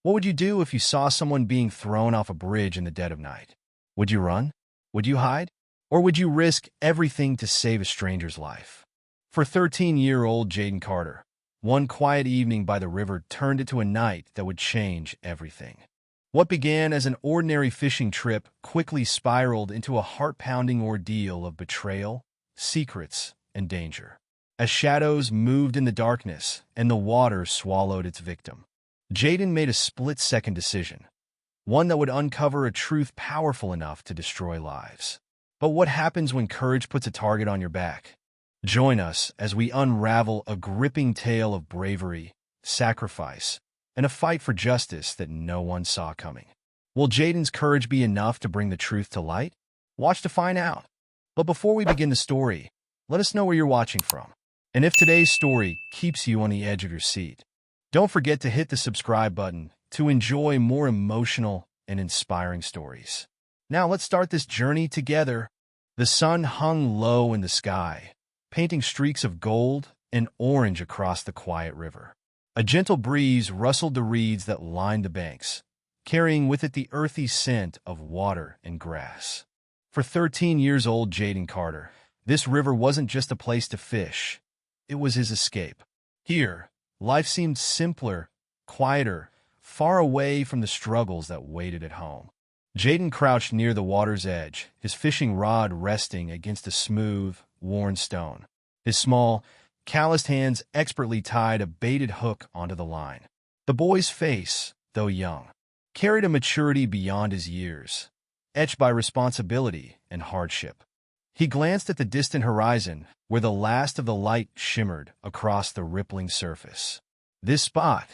What would you do if you saw someone being thrown off a bridge in the dead of night? Would you run? Would you hide? Or would you risk everything to save a stranger's life? For 13-year-old Jaden Carter, one quiet evening by the river turned into a night that would change everything. What began as an ordinary fishing trip quickly spiraled into a heart-pounding ordeal of betrayal, secrets, and danger. As shadows moved in the darkness and the water swallowed its victim, Jaden made a split-second decision, one that would uncover a truth powerful enough to destroy lives. But what happens when courage puts a target on your back? Join us as we unravel a gripping tale of bravery, sacrifice, and a fight for justice that no one saw coming. Will Jaden's courage be enough to bring the truth to light? Watch to find out. But before we begin the story, let us know where you're watching from. And if today's story keeps you on the edge of your seat, don't forget to hit the subscribe button to enjoy more emotional and inspiring stories. Now let's start this journey together. The sun hung low in the sky, painting streaks of gold and orange across the quiet river. A gentle breeze rustled the reeds that lined the banks, carrying with it the earthy scent of water and grass. For 13-year-old Jaden Carter, this river wasn't just a place to fish. It was his escape. Here, life seemed simpler, quieter, far away from the struggles that waited at home. Jaden crouched near the water's edge, his fishing rod resting against a smooth, worn stone. His small, calloused hands expertly tied a baited hook onto the line. The boy's face, though young, carried a maturity beyond his years, etched by responsibility and hardship. He glanced at the distant horizon, where the last of the light shimmered across the rippling surface. This spot,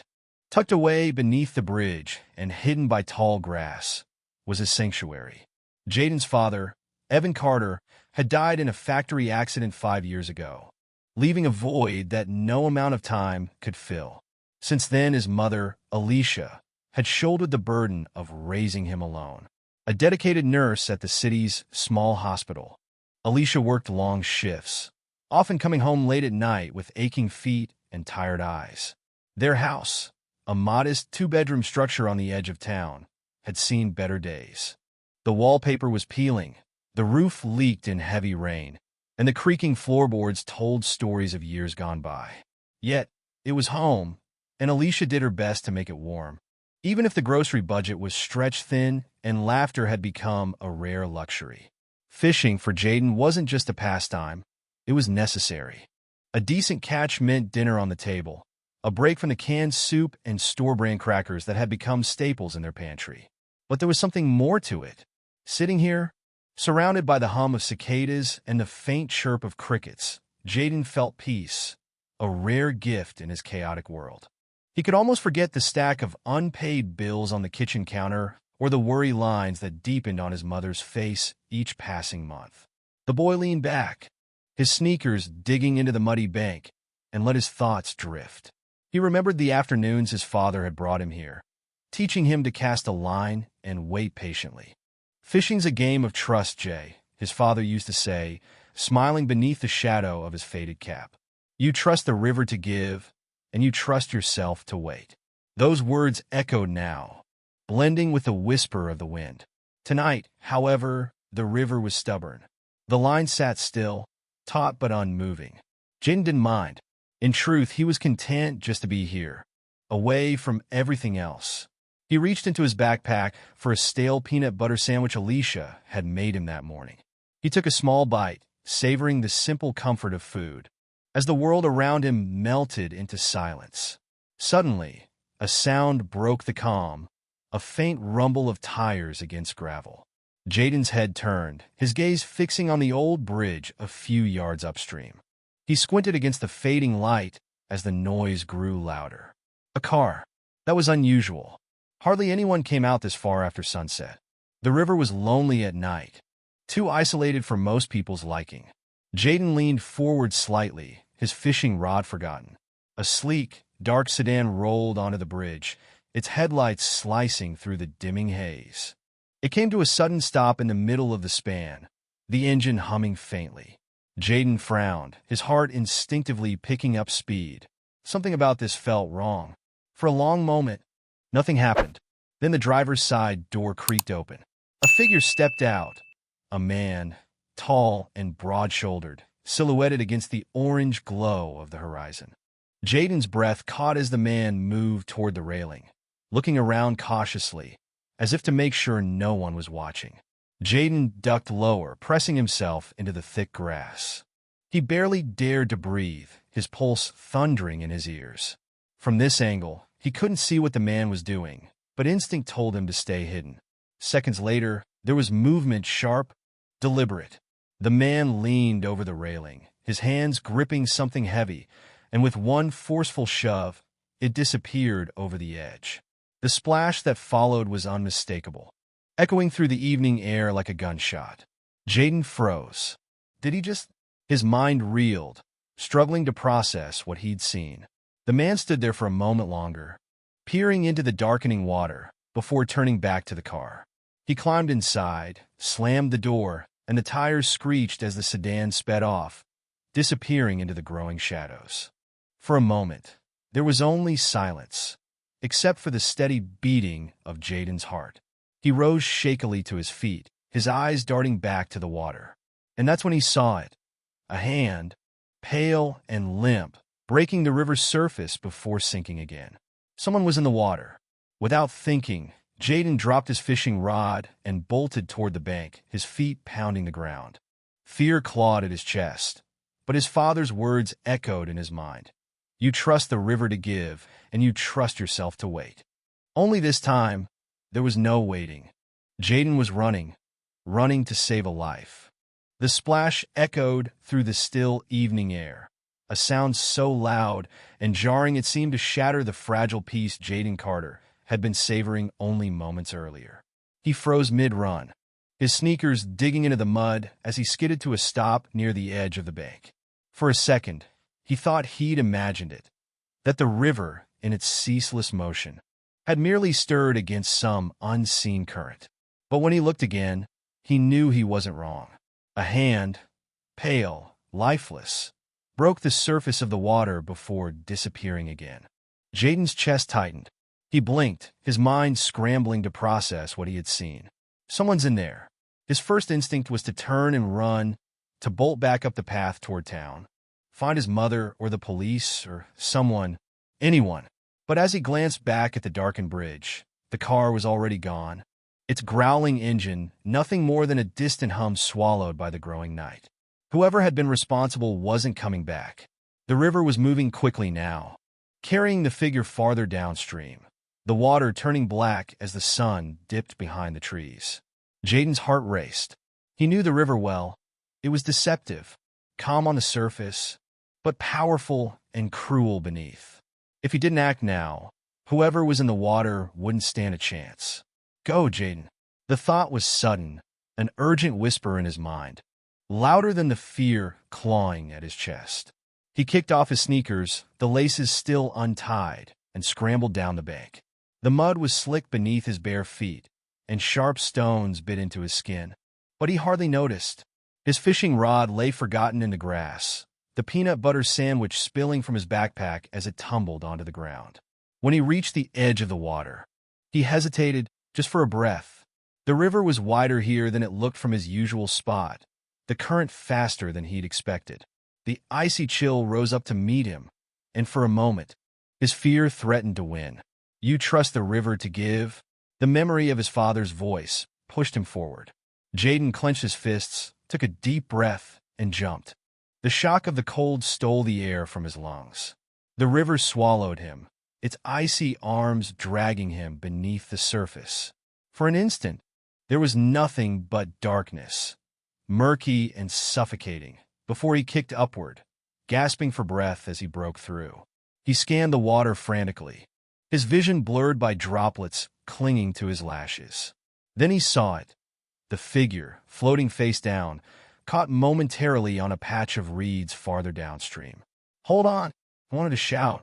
tucked away beneath the bridge and hidden by tall grass, was his sanctuary. Jaden's father, Evan Carter, had died in a factory accident 5 years ago, leaving a void that no amount of time could fill. Since then, his mother, Alicia, had shouldered the burden of raising him alone. A dedicated nurse at the city's small hospital, Alicia worked long shifts, often coming home late at night with aching feet and tired eyes. Their house, a modest two-bedroom structure on the edge of town, had seen better days. The wallpaper was peeling, the roof leaked in heavy rain, and the creaking floorboards told stories of years gone by. Yet, it was home, and Alicia did her best to make it warm, even if the grocery budget was stretched thin and laughter had become a rare luxury. Fishing for Jaden wasn't just a pastime, it was necessary. A decent catch meant dinner on the table, a break from the canned soup and store-brand crackers that had become staples in their pantry. But there was something more to it. Sitting here, surrounded by the hum of cicadas and the faint chirp of crickets, Jaden felt peace, a rare gift in his chaotic world. He could almost forget the stack of unpaid bills on the kitchen counter or the worry lines that deepened on his mother's face each passing month. The boy leaned back, his sneakers digging into the muddy bank, and let his thoughts drift. He remembered the afternoons his father had brought him here, teaching him to cast a line and wait patiently. "Fishing's a game of trust, Jay," his father used to say, smiling beneath the shadow of his faded cap. "You trust the river to give, and you trust yourself to wait." Those words echoed now, blending with the whisper of the wind. Tonight, however, the river was stubborn. The line sat still, taut but unmoving. Jaden didn't mind. In truth, he was content just to be here, away from everything else. He reached into his backpack for a stale peanut butter sandwich Alicia had made him that morning. He took a small bite, savoring the simple comfort of food, as the world around him melted into silence. Suddenly, a sound broke the calm, a faint rumble of tires against gravel. Jaden's head turned, his gaze fixing on the old bridge a few yards upstream. He squinted against the fading light as the noise grew louder. A car. That was unusual. Hardly anyone came out this far after sunset. The river was lonely at night, too isolated for most people's liking. Jaden leaned forward slightly, his fishing rod forgotten. A sleek, dark sedan rolled onto the bridge, its headlights slicing through the dimming haze. It came to a sudden stop in the middle of the span, the engine humming faintly. Jaden frowned, his heart instinctively picking up speed. Something about this felt wrong. For a long moment, Nothing happened. Then the driver's side door creaked open. A figure stepped out. A man, tall and broad-shouldered, silhouetted against the orange glow of the horizon. Jaden's breath caught as the man moved toward the railing, looking around cautiously, as if to make sure no one was watching. Jaden ducked lower, pressing himself into the thick grass. He barely dared to breathe, his pulse thundering in his ears. From this angle, he couldn't see what the man was doing, but instinct told him to stay hidden. Seconds later, there was movement, sharp, deliberate. The man leaned over the railing, his hands gripping something heavy, and with one forceful shove, it disappeared over the edge. The splash that followed was unmistakable, echoing through the evening air like a gunshot. Jaden froze. Did he just? His mind reeled, struggling to process what he'd seen. The man stood there for a moment longer, peering into the darkening water, before turning back to the car. He climbed inside, slammed the door, and the tires screeched as the sedan sped off, disappearing into the growing shadows. For a moment, there was only silence, except for the steady beating of Jaden's heart. He rose shakily to his feet, his eyes darting back to the water. And that's when he saw it. A hand, pale and limp, breaking the river's surface before sinking again. Someone was in the water. Without thinking, Jaden dropped his fishing rod and bolted toward the bank, his feet pounding the ground. Fear clawed at his chest, but his father's words echoed in his mind. You trust the river to give, and you trust yourself to wait. Only this time, there was no waiting. Jaden was running to save a life. The splash echoed through the still evening air, a sound so loud and jarring it seemed to shatter the fragile peace Jaden Carter had been savoring only moments earlier. He froze mid-run, his sneakers digging into the mud as he skidded to a stop near the edge of the bank. For a second, he thought he'd imagined it, that the river, in its ceaseless motion, had merely stirred against some unseen current. But when he looked again, he knew he wasn't wrong. A hand, pale, lifeless, broke the surface of the water before disappearing again. Jaden's chest tightened. He blinked, his mind scrambling to process what he had seen. Someone's in there. His first instinct was to turn and run, to bolt back up the path toward town, find his mother or the police or someone, anyone. But as he glanced back at the darkened bridge, the car was already gone, its growling engine nothing more than a distant hum swallowed by the growing night. Whoever had been responsible wasn't coming back. The river was moving quickly now, carrying the figure farther downstream, the water turning black as the sun dipped behind the trees. Jaden's heart raced. He knew the river well. It was deceptive, calm on the surface, but powerful and cruel beneath. If he didn't act now, whoever was in the water wouldn't stand a chance. Go, Jaden. The thought was sudden, an urgent whisper in his mind, louder than the fear clawing at his chest. He kicked off his sneakers, the laces still untied, and scrambled down the bank. The mud was slick beneath his bare feet, and sharp stones bit into his skin. But he hardly noticed. His fishing rod lay forgotten in the grass, the peanut butter sandwich spilling from his backpack as it tumbled onto the ground. When he reached the edge of the water, he hesitated just for a breath. The river was wider here than it looked from his usual spot, the current faster than he'd expected. The icy chill rose up to meet him, and for a moment, his fear threatened to win. You trust the river to give? The memory of his father's voice pushed him forward. Jaden clenched his fists, took a deep breath, and jumped. The shock of the cold stole the air from his lungs. The river swallowed him, its icy arms dragging him beneath the surface. For an instant, there was nothing but darkness, murky and suffocating, before he kicked upward, gasping for breath as he broke through. He scanned the water frantically, his vision blurred by droplets clinging to his lashes. Then he saw it, the figure, floating face down, caught momentarily on a patch of reeds farther downstream. Hold on, I wanted to shout,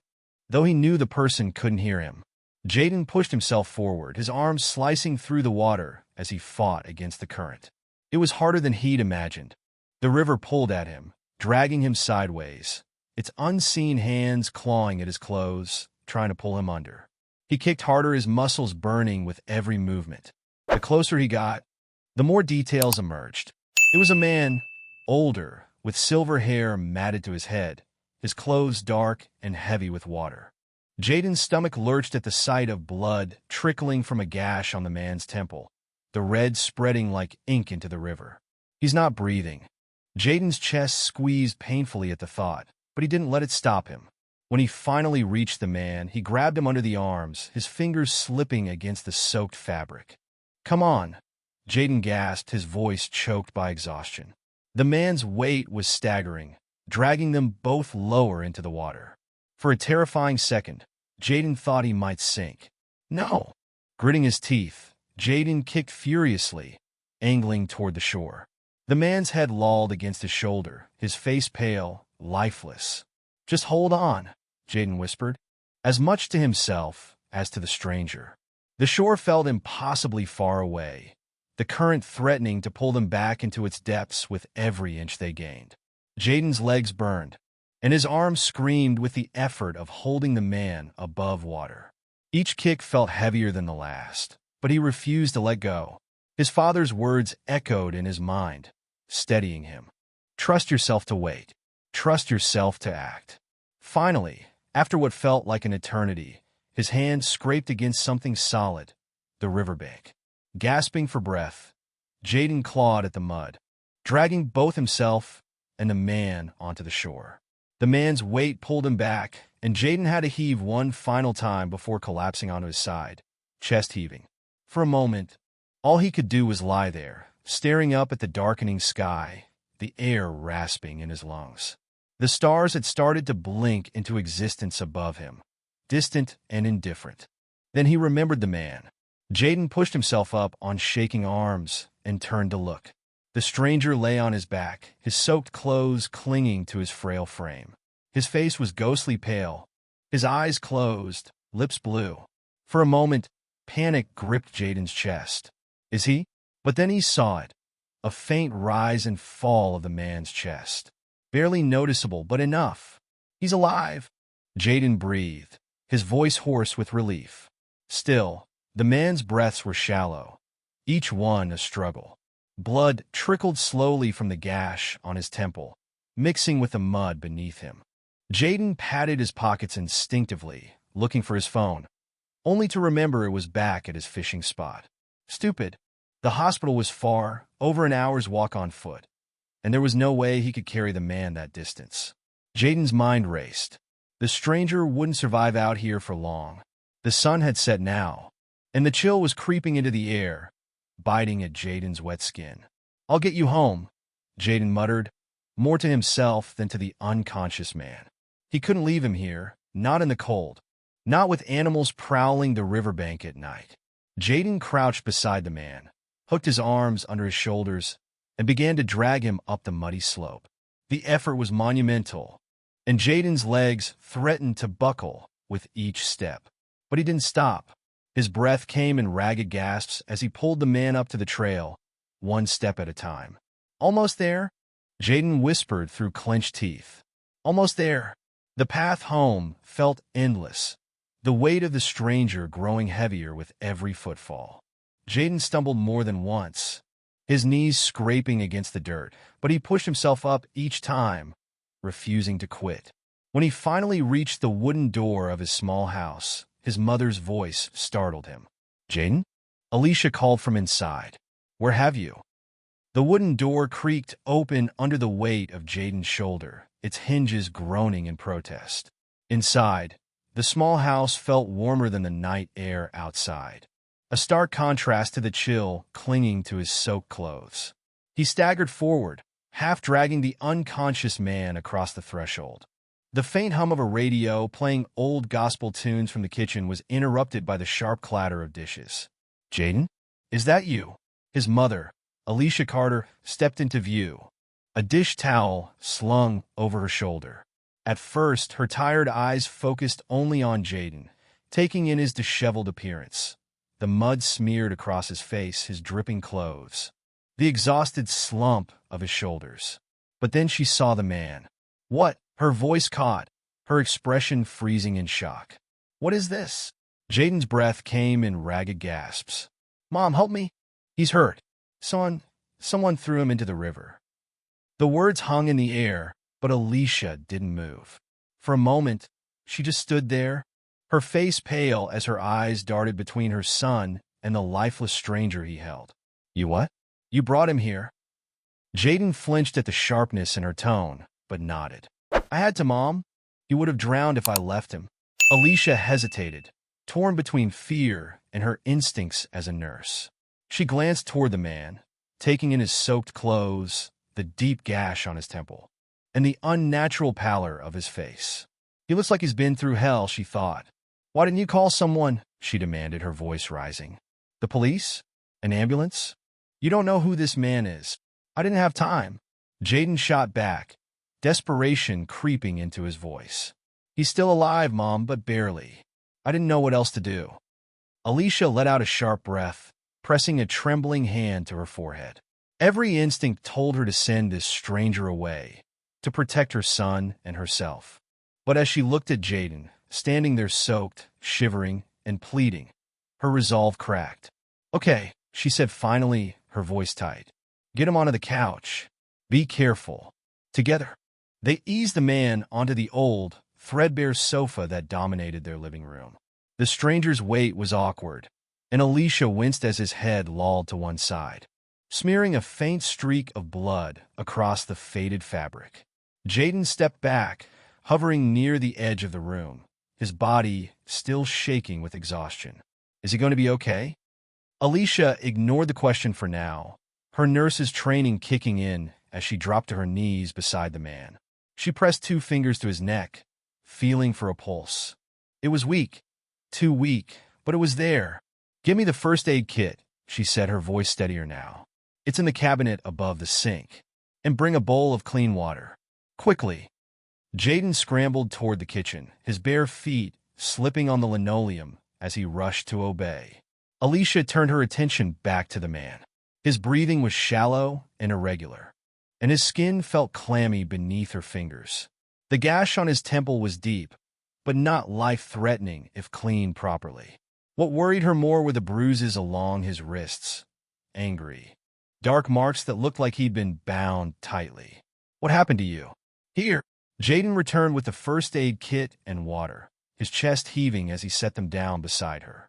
though he knew the person couldn't hear him. Jaden pushed himself forward, his arms slicing through the water as he fought against the current. It was harder than he'd imagined. The river pulled at him, dragging him sideways, its unseen hands clawing at his clothes, trying to pull him under. He kicked harder, his muscles burning with every movement. The closer he got, the more details emerged. It was a man, older, with silver hair matted to his head, his clothes dark and heavy with water. Jaden's stomach lurched at the sight of blood trickling from a gash on the man's temple, the red spreading like ink into the river. He's not breathing. Jaden's chest squeezed painfully at the thought, but he didn't let it stop him. When he finally reached the man, he grabbed him under the arms, his fingers slipping against the soaked fabric. "Come on," Jaden gasped, his voice choked by exhaustion. The man's weight was staggering, dragging them both lower into the water. For a terrifying second, Jaden thought he might sink. "No!" Gritting his teeth, Jaden kicked furiously, angling toward the shore. The man's head lolled against his shoulder, his face pale, lifeless. "Just hold on," Jaden whispered, as much to himself as to the stranger. The shore felt impossibly far away, the current threatening to pull them back into its depths with every inch they gained. Jaden's legs burned, and his arms screamed with the effort of holding the man above water. Each kick felt heavier than the last, but he refused to let go. His father's words echoed in his mind, steadying him. "Trust yourself to wait. Trust yourself to act." Finally, after what felt like an eternity, his hand scraped against something solid, the riverbank. Gasping for breath, Jaden clawed at the mud, dragging both himself and the man onto the shore. The man's weight pulled him back, and Jaden had to heave one final time before collapsing onto his side, chest heaving. For a moment, all he could do was lie there, staring up at the darkening sky, the air rasping in his lungs. The stars had started to blink into existence above him, distant and indifferent. Then he remembered the man. Jaden pushed himself up on shaking arms and turned to look. The stranger lay on his back, his soaked clothes clinging to his frail frame. His face was ghostly pale, his eyes closed, lips blue. For a moment, panic gripped Jaden's chest. "Is he?" But then he saw it, a faint rise and fall of the man's chest. Barely noticeable, but enough. "He's alive!" Jaden breathed, his voice hoarse with relief. Still, the man's breaths were shallow, each one a struggle. Blood trickled slowly from the gash on his temple, mixing with the mud beneath him. Jaden patted his pockets instinctively, looking for his phone, only to remember it was back at his fishing spot. Stupid. The hospital was far, over an hour's walk on foot, and there was no way he could carry the man that distance. Jaden's mind raced. The stranger wouldn't survive out here for long. The sun had set now, and the chill was creeping into the air, biting at Jaden's wet skin. "I'll get you home," Jaden muttered, more to himself than to the unconscious man. He couldn't leave him here, not in the cold, not with animals prowling the riverbank at night. Jaden crouched beside the man, hooked his arms under his shoulders, and began to drag him up the muddy slope. The effort was monumental, and Jaden's legs threatened to buckle with each step. But he didn't stop. His breath came in ragged gasps as he pulled the man up to the trail, one step at a time. "Almost there," Jaden whispered through clenched teeth. "Almost there." The path home felt endless, the weight of the stranger growing heavier with every footfall. Jaden stumbled more than once, his knees scraping against the dirt, but he pushed himself up each time, refusing to quit. When he finally reached the wooden door of his small house, his mother's voice startled him. "Jaden?" Alicia called from inside. "Where have you?" The wooden door creaked open under the weight of Jaden's shoulder, its hinges groaning in protest. Inside, the small house felt warmer than the night air outside, a stark contrast to the chill clinging to his soaked clothes. He staggered forward, half dragging the unconscious man across the threshold. The faint hum of a radio playing old gospel tunes from the kitchen was interrupted by the sharp clatter of dishes. "Jaden? Is that you?" His mother, Alicia Carter, stepped into view, a dish towel slung over her shoulder. At first, her tired eyes focused only on Jaden, taking in his disheveled appearance, the mud smeared across his face, his dripping clothes, the exhausted slump of his shoulders. But then she saw the man. "What?" Her voice caught, her expression freezing in shock. "What is this?" Jaden's breath came in ragged gasps. Mom, help me. He's hurt. Someone threw him into the river. The words hung in the air, but Alicia didn't move. For a moment, she just stood there, her face pale as her eyes darted between her son and the lifeless stranger he held. You what? You brought him here? Jaden flinched at the sharpness in her tone, but nodded. I had to, Mom. He would have drowned if I left him. Alicia hesitated, torn between fear and her instincts as a nurse. She glanced toward the man, taking in his soaked clothes, the deep gash on his temple, and the unnatural pallor of his face. He looks like he's been through hell, she thought. Why didn't you call someone? She demanded, her voice rising. The police? An ambulance? You don't know who this man is. I didn't have time. Jaden shot back, desperation creeping into his voice. He's still alive, Mom, but barely. I didn't know what else to do. Alicia let out a sharp breath, pressing a trembling hand to her forehead. Every instinct told her to send this stranger away, to protect her son and herself. But as she looked at Jaden, standing there soaked, shivering, and pleading, her resolve cracked. Okay, she said finally, her voice tight. Get him onto the couch. Be careful. Together. They eased the man onto the old, threadbare sofa that dominated their living room. The stranger's weight was awkward, and Alicia winced as his head lolled to one side, smearing a faint streak of blood across the faded fabric. Jaden stepped back, hovering near the edge of the room, his body still shaking with exhaustion. Is he going to be okay? Alicia ignored the question for now, her nurse's training kicking in as she dropped to her knees beside the man. She pressed 2 fingers to his neck, feeling for a pulse. It was weak, too weak, but it was there. Give me the first aid kit, she said, her voice steadier now. It's in the cabinet above the sink. And bring a bowl of clean water. Quickly. Jaden scrambled toward the kitchen, his bare feet slipping on the linoleum as he rushed to obey. Alicia turned her attention back to the man. His breathing was shallow and irregular, and his skin felt clammy beneath her fingers. The gash on his temple was deep, but not life-threatening if cleaned properly. What worried her more were the bruises along his wrists. Angry. Dark marks that looked like he'd been bound tightly. What happened to you? Here. Jaden returned with the first aid kit and water, his chest heaving as he set them down beside her.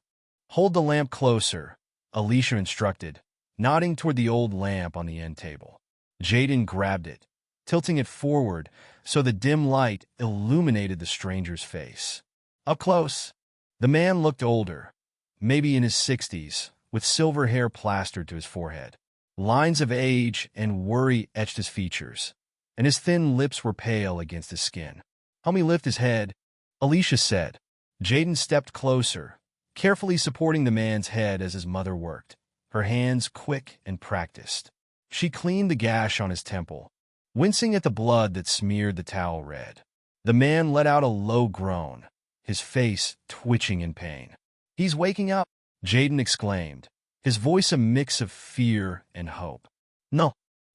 Hold the lamp closer, Alicia instructed, nodding toward the old lamp on the end table. Jaden grabbed it, tilting it forward so the dim light illuminated the stranger's face. Up close. The man looked older, maybe in his 60s, with silver hair plastered to his forehead. Lines of age and worry etched his features, and his thin lips were pale against his skin. Help me lift his head, Alicia said. Jaden stepped closer, carefully supporting the man's head as his mother worked, her hands quick and practiced. She cleaned the gash on his temple, wincing at the blood that smeared the towel red. The man let out a low groan, his face twitching in pain. He's waking up, Jaden exclaimed, his voice a mix of fear and hope. No,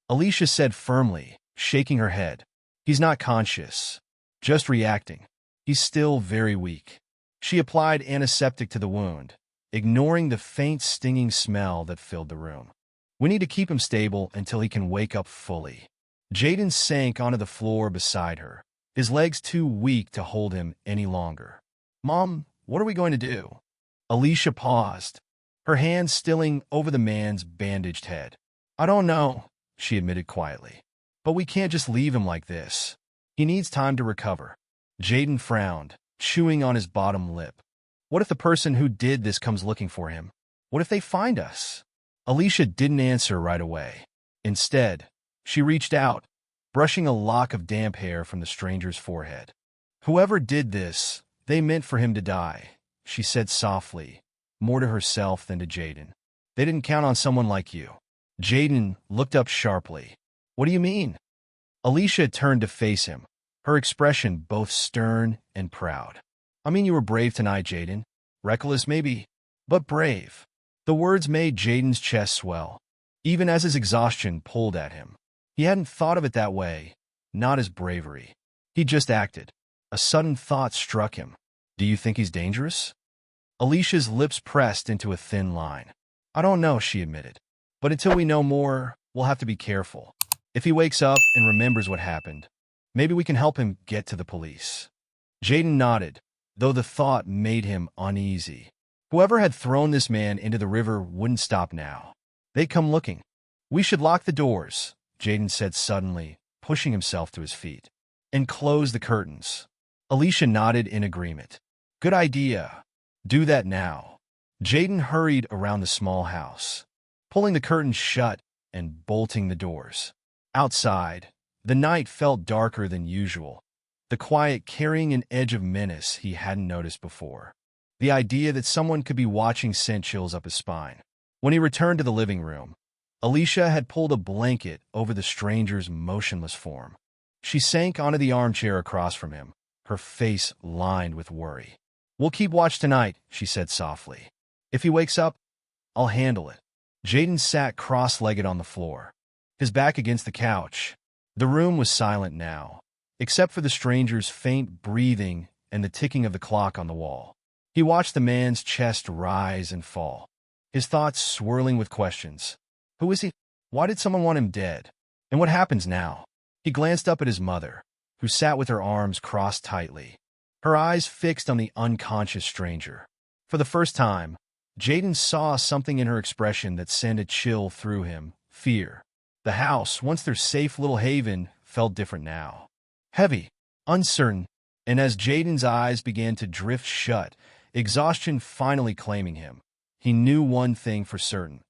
Alicia said firmly, shaking her head. He's not conscious, just reacting. He's still very weak. She applied antiseptic to the wound, ignoring the faint stinging smell that filled the room. We need to keep him stable until he can wake up fully. Jaden sank onto the floor beside her, his legs too weak to hold him any longer. Mom, what are we going to do? Alicia paused, her hand stilling over the man's bandaged head. I don't know, she admitted quietly. But we can't just leave him like this. He needs time to recover. Jaden frowned, chewing on his bottom lip. What if the person who did this comes looking for him? What if they find us? Alicia didn't answer right away. Instead, she reached out, brushing a lock of damp hair from the stranger's forehead. Whoever did this, they meant for him to die, she said softly, more to herself than to Jaden. They didn't count on someone like you. Jaden looked up sharply. What do you mean? Alicia turned to face him, her expression both stern and proud. I mean, you were brave tonight, Jaden. Reckless, maybe, but brave. The words made Jaden's chest swell, even as his exhaustion pulled at him. He hadn't thought of it that way, not as bravery. He just acted. A sudden thought struck him. Do you think he's dangerous? Alicia's lips pressed into a thin line. I don't know, she admitted. But until we know more, we'll have to be careful. If he wakes up and remembers what happened, maybe we can help him get to the police. Jaden nodded, though the thought made him uneasy. Whoever had thrown this man into the river wouldn't stop now. They'd come looking. We should lock the doors, Jaden said suddenly, pushing himself to his feet. And close the curtains. Alicia nodded in agreement. Good idea. Do that now. Jaden hurried around the small house, pulling the curtains shut and bolting the doors. Outside, the night felt darker than usual, the quiet carrying an edge of menace he hadn't noticed before. The idea that someone could be watching sent chills up his spine. When he returned to the living room, Alicia had pulled a blanket over the stranger's motionless form. She sank onto the armchair across from him, her face lined with worry. We'll keep watch tonight, she said softly. If he wakes up, I'll handle it. Jaden sat cross-legged on the floor, his back against the couch. The room was silent now, except for the stranger's faint breathing and the ticking of the clock on the wall. He watched the man's chest rise and fall, his thoughts swirling with questions. Who is he? Why did someone want him dead? And what happens now? He glanced up at his mother, who sat with her arms crossed tightly, her eyes fixed on the unconscious stranger. For the first time, Jaden saw something in her expression that sent a chill through him, fear. The house, once their safe little haven, felt different now. Heavy, uncertain, and as Jaden's eyes began to drift shut, exhaustion finally claiming him, he knew one thing for certain.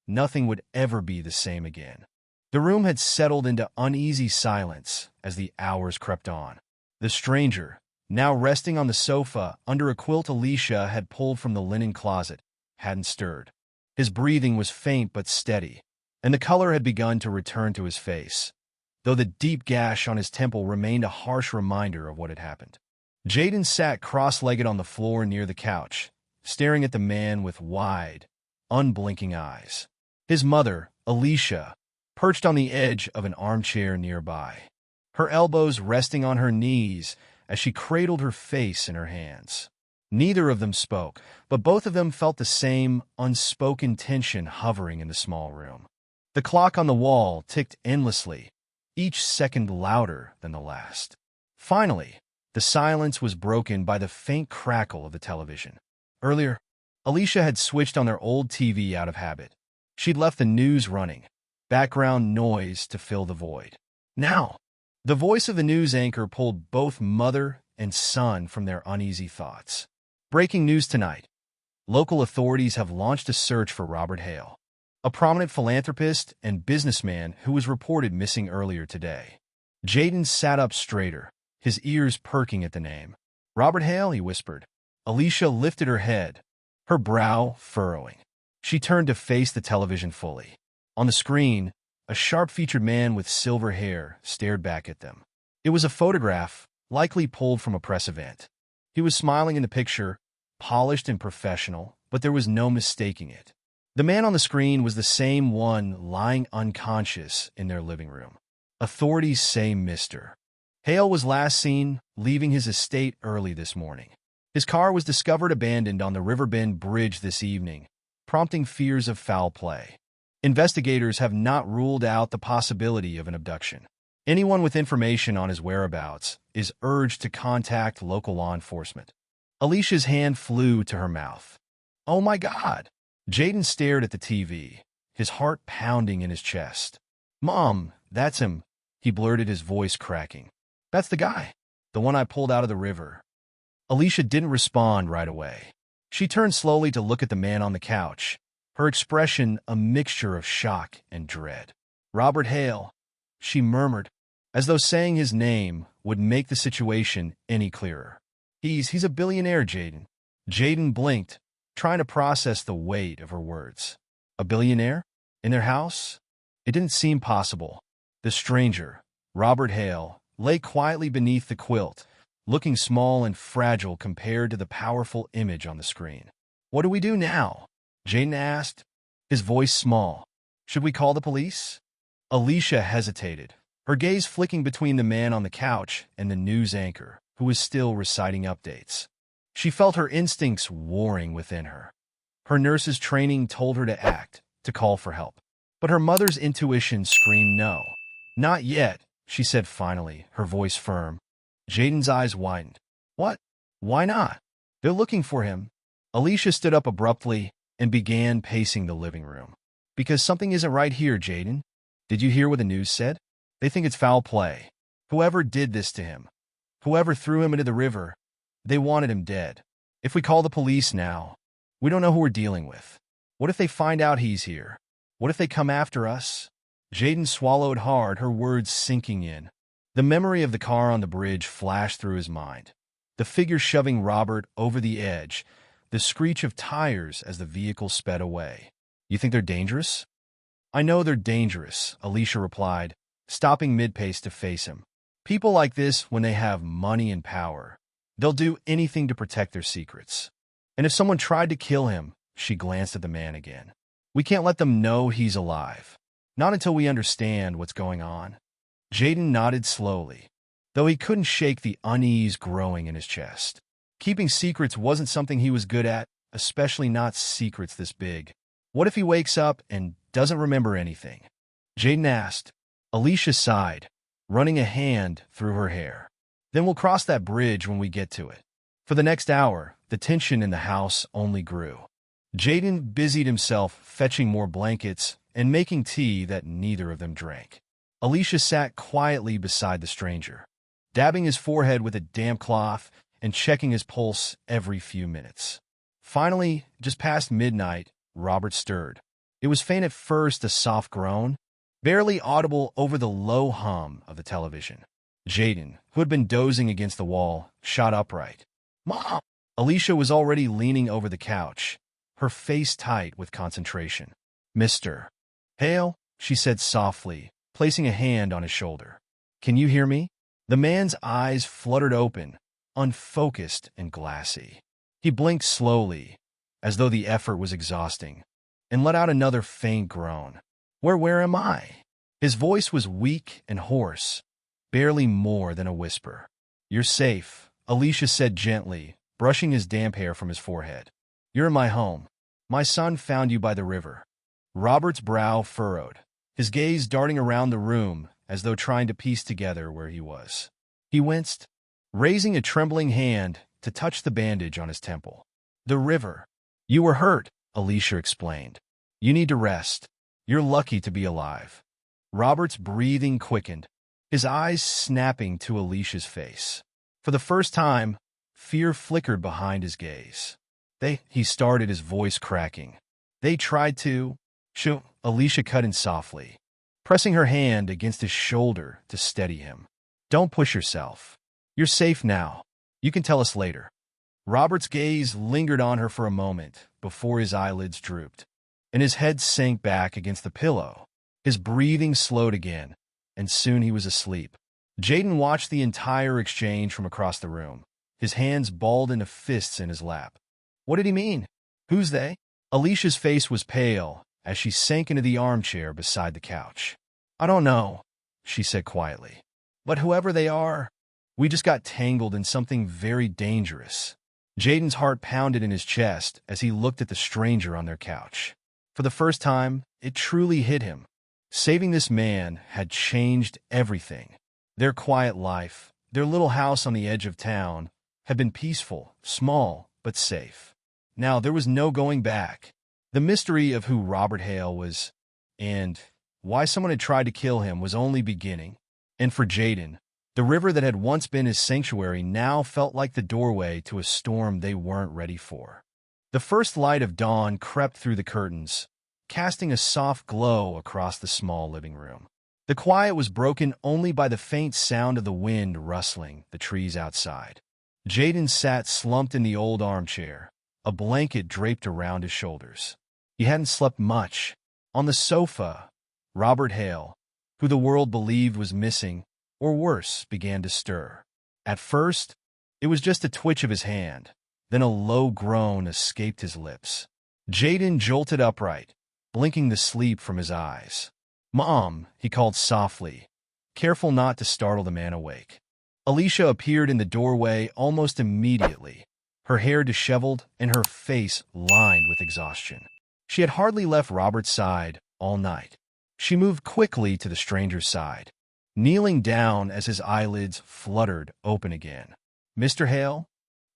Nothing would ever be the same again. The room had settled into uneasy silence as the hours crept on. The stranger, now resting on the sofa under a quilt Alicia had pulled from the linen closet, hadn't stirred. His breathing was faint but steady, and the color had begun to return to his face, though the deep gash on his temple remained a harsh reminder of what had happened. Jaden sat cross-legged on the floor near the couch, staring at the man with wide, unblinking eyes. His mother, Alicia, perched on the edge of an armchair nearby, her elbows resting on her knees as she cradled her face in her hands. Neither of them spoke, but both of them felt the same unspoken tension hovering in the small room. The clock on the wall ticked endlessly, each second louder than the last. Finally, the silence was broken by the faint crackle of the television. Earlier, Alicia had switched on their old TV out of habit. She'd left the news running, background noise to fill the void. Now, the voice of the news anchor pulled both mother and son from their uneasy thoughts. Breaking news tonight. Local authorities have launched a search for Robert Hale, a prominent philanthropist and businessman who was reported missing earlier today. Jaden sat up straighter, his ears perking at the name. Robert Hale, he whispered. Alicia lifted her head, her brow furrowing. She turned to face the television fully. On the screen, a sharp-featured man with silver hair stared back at them. It was a photograph, likely pulled from a press event. He was smiling in the picture, polished and professional, but there was no mistaking it. The man on the screen was the same one lying unconscious in their living room. Authorities say Mr. Hale was last seen leaving his estate early this morning. His car was discovered abandoned on the Riverbend Bridge this evening, prompting fears of foul play. Investigators have not ruled out the possibility of an abduction. Anyone with information on his whereabouts is urged to contact local law enforcement. Alicia's hand flew to her mouth. Oh my God! Jaden stared at the TV, his heart pounding in his chest. Mom, that's him, he blurted, his voice cracking. That's the guy, the one I pulled out of the river. Alicia didn't respond right away. She turned slowly to look at the man on the couch, her expression a mixture of shock and dread. Robert Hale, she murmured, as though saying his name would make the situation any clearer. He's a billionaire, Jaden. Jaden blinked, trying to process the weight of her words. A billionaire? In their house? It didn't seem possible. The stranger, Robert Hale, lay quietly beneath the quilt, looking small and fragile compared to the powerful image on the screen. What do we do now? Jaden asked, his voice small. Should we call the police? Alicia hesitated, her gaze flicking between the man on the couch and the news anchor, who was still reciting updates. She felt her instincts warring within her. Her nurse's training told her to act, to call for help. But her mother's intuition screamed no. Not yet, she said finally, her voice firm. Jaden's eyes widened. What? Why not? They're looking for him. Alicia stood up abruptly and began pacing the living room. Because something isn't right here, Jaden. Did you hear what the news said? They think it's foul play. Whoever did this to him, whoever threw him into the river, they wanted him dead. If we call the police now, we don't know who we're dealing with. What if they find out he's here? What if they come after us? Jaden swallowed hard, her words sinking in. The memory of the car on the bridge flashed through his mind. The figure shoving Robert over the edge, the screech of tires as the vehicle sped away. You think they're dangerous? I know they're dangerous, Alicia replied, stopping mid-pace to face him. People like this, when they have money and power, they'll do anything to protect their secrets. And if someone tried to kill him, she glanced at the man again. We can't let them know he's alive. Not until we understand what's going on. Jaden nodded slowly, though he couldn't shake the unease growing in his chest. Keeping secrets wasn't something he was good at, especially not secrets this big. What if he wakes up and doesn't remember anything? Jaden asked. Alicia sighed, running a hand through her hair. Then we'll cross that bridge when we get to it. For the next hour, the tension in the house only grew. Jaden busied himself fetching more blankets and making tea that neither of them drank. Alicia sat quietly beside the stranger, dabbing his forehead with a damp cloth and checking his pulse every few minutes. Finally, just past midnight, Robert stirred. It was faint at first, a soft groan, barely audible over the low hum of the television. Jaden, who had been dozing against the wall, shot upright. Mom! Alicia was already leaning over the couch, her face tight with concentration. Mr. Hale, she said softly, placing a hand on his shoulder. Can you hear me? The man's eyes fluttered open, unfocused and glassy. He blinked slowly, as though the effort was exhausting, and let out another faint groan. Where am I? His voice was weak and hoarse, barely more than a whisper. You're safe, Alicia said gently, brushing his damp hair from his forehead. You're in my home. My son found you by the river. Robert's brow furrowed, his gaze darting around the room as though trying to piece together where he was. He winced, raising a trembling hand to touch the bandage on his temple. The river. You were hurt, Alicia explained. You need to rest. You're lucky to be alive. Robert's breathing quickened, his eyes snapping to Alicia's face. For the first time, fear flickered behind his gaze. He started, his voice cracking. They tried to... Shoo, Alicia cut in softly, pressing her hand against his shoulder to steady him. Don't push yourself. You're safe now. You can tell us later. Robert's gaze lingered on her for a moment before his eyelids drooped, and his head sank back against the pillow. His breathing slowed again, and soon he was asleep. Jaden watched the entire exchange from across the room, his hands balled into fists in his lap. What did he mean? Who's they? Alicia's face was pale as she sank into the armchair beside the couch. I don't know, she said quietly. But whoever they are, we just got tangled in something very dangerous. Jaden's heart pounded in his chest as he looked at the stranger on their couch. For the first time, it truly hit him. Saving this man had changed everything. Their quiet life, their little house on the edge of town, had been peaceful, small, but safe. Now there was no going back. The mystery of who Robert Hale was, and why someone had tried to kill him, was only beginning. And for Jaden, the river that had once been his sanctuary now felt like the doorway to a storm they weren't ready for. The first light of dawn crept through the curtains, casting a soft glow across the small living room. The quiet was broken only by the faint sound of the wind rustling the trees outside. Jaden sat slumped in the old armchair, a blanket draped around his shoulders. He hadn't slept much. On the sofa, Robert Hale, who the world believed was missing, or worse, began to stir. At first, it was just a twitch of his hand. Then a low groan escaped his lips. Jaden jolted upright, blinking the sleep from his eyes. Mom, he called softly, careful not to startle the man awake. Alicia appeared in the doorway almost immediately, her hair disheveled and her face lined with exhaustion. She had hardly left Robert's side all night. She moved quickly to the stranger's side, kneeling down as his eyelids fluttered open again. "Mr. Hale?"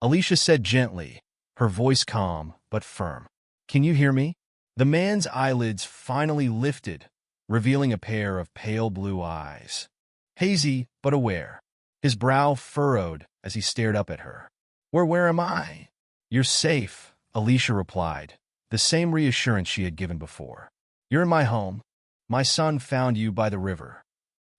Alicia said gently, her voice calm but firm. "Can you hear me?" The man's eyelids finally lifted, revealing a pair of pale blue eyes. Hazy but aware, his brow furrowed as he stared up at her. Where am I?" "You're safe," Alicia replied, the same reassurance she had given before. "You're in my home. My son found you by the river."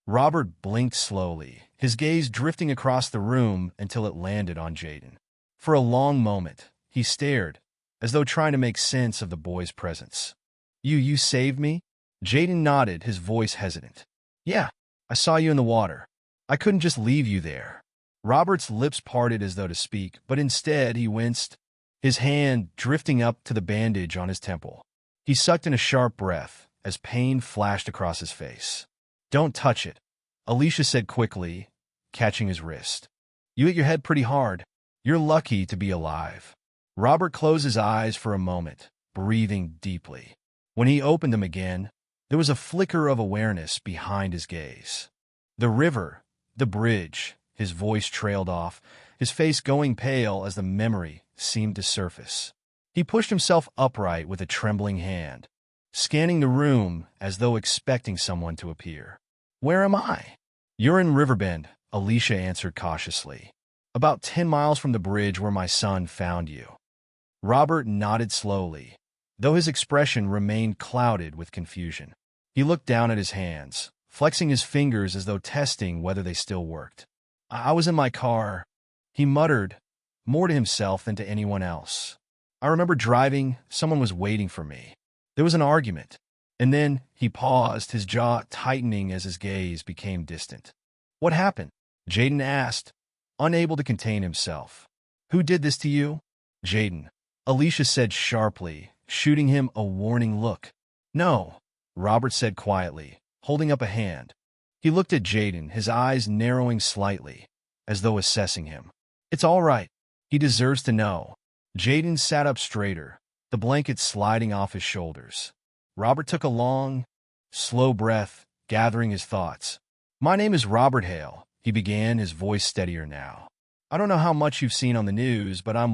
Robert blinked slowly, his gaze drifting across the room until it landed on Jaden. For a long moment, he stared, as though trying to make sense of the boy's presence. You saved me?" Jaden nodded, his voice hesitant. "Yeah, I saw you in the water. I couldn't just leave you there." Robert's lips parted as though to speak, but instead he winced, his hand drifting up to the bandage on his temple. He sucked in a sharp breath as pain flashed across his face. "Don't touch it," Alicia said quickly, catching his wrist. "You hit your head pretty hard. You're lucky to be alive." Robert closed his eyes for a moment, breathing deeply. When he opened them again, there was a flicker of awareness behind his gaze. The river, the bridge, his voice trailed off, his face going pale as the memory seemed to surface. He pushed himself upright with a trembling hand, scanning the room as though expecting someone to appear. "Where am I?" "You're in Riverbend," Alicia answered cautiously. "About 10 miles from the bridge where my son found you." Robert nodded slowly, though his expression remained clouded with confusion. He looked down at his hands, flexing his fingers as though testing whether they still worked. I was in my car," he muttered, more to himself than to anyone else. "I remember driving, someone was waiting for me. There was an argument." And then he paused, his jaw tightening as his gaze became distant. "What happened?" Jaden asked, unable to contain himself. "Who did this to you?" "Jaden," Alicia said sharply, shooting him a warning look. "No," Robert said quietly, holding up a hand. He looked at Jaden, his eyes narrowing slightly, as though assessing him. "It's all right. He deserves to know." Jaden sat up straighter, the blanket sliding off his shoulders. Robert took a long, slow breath, gathering his thoughts. "My name is Robert Hale," he began, his voice steadier now. "I don't know how much you've seen on the news, but I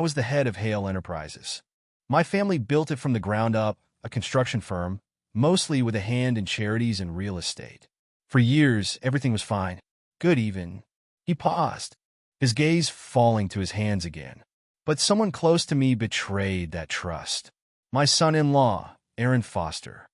was the head of Hale Enterprises. My family built it from the ground up, a construction firm, mostly with a hand in charities and real estate. For years, everything was fine. Good even." He paused, his gaze falling to his hands again. "But someone close to me betrayed that trust. My son-in-law, Aaron Foster."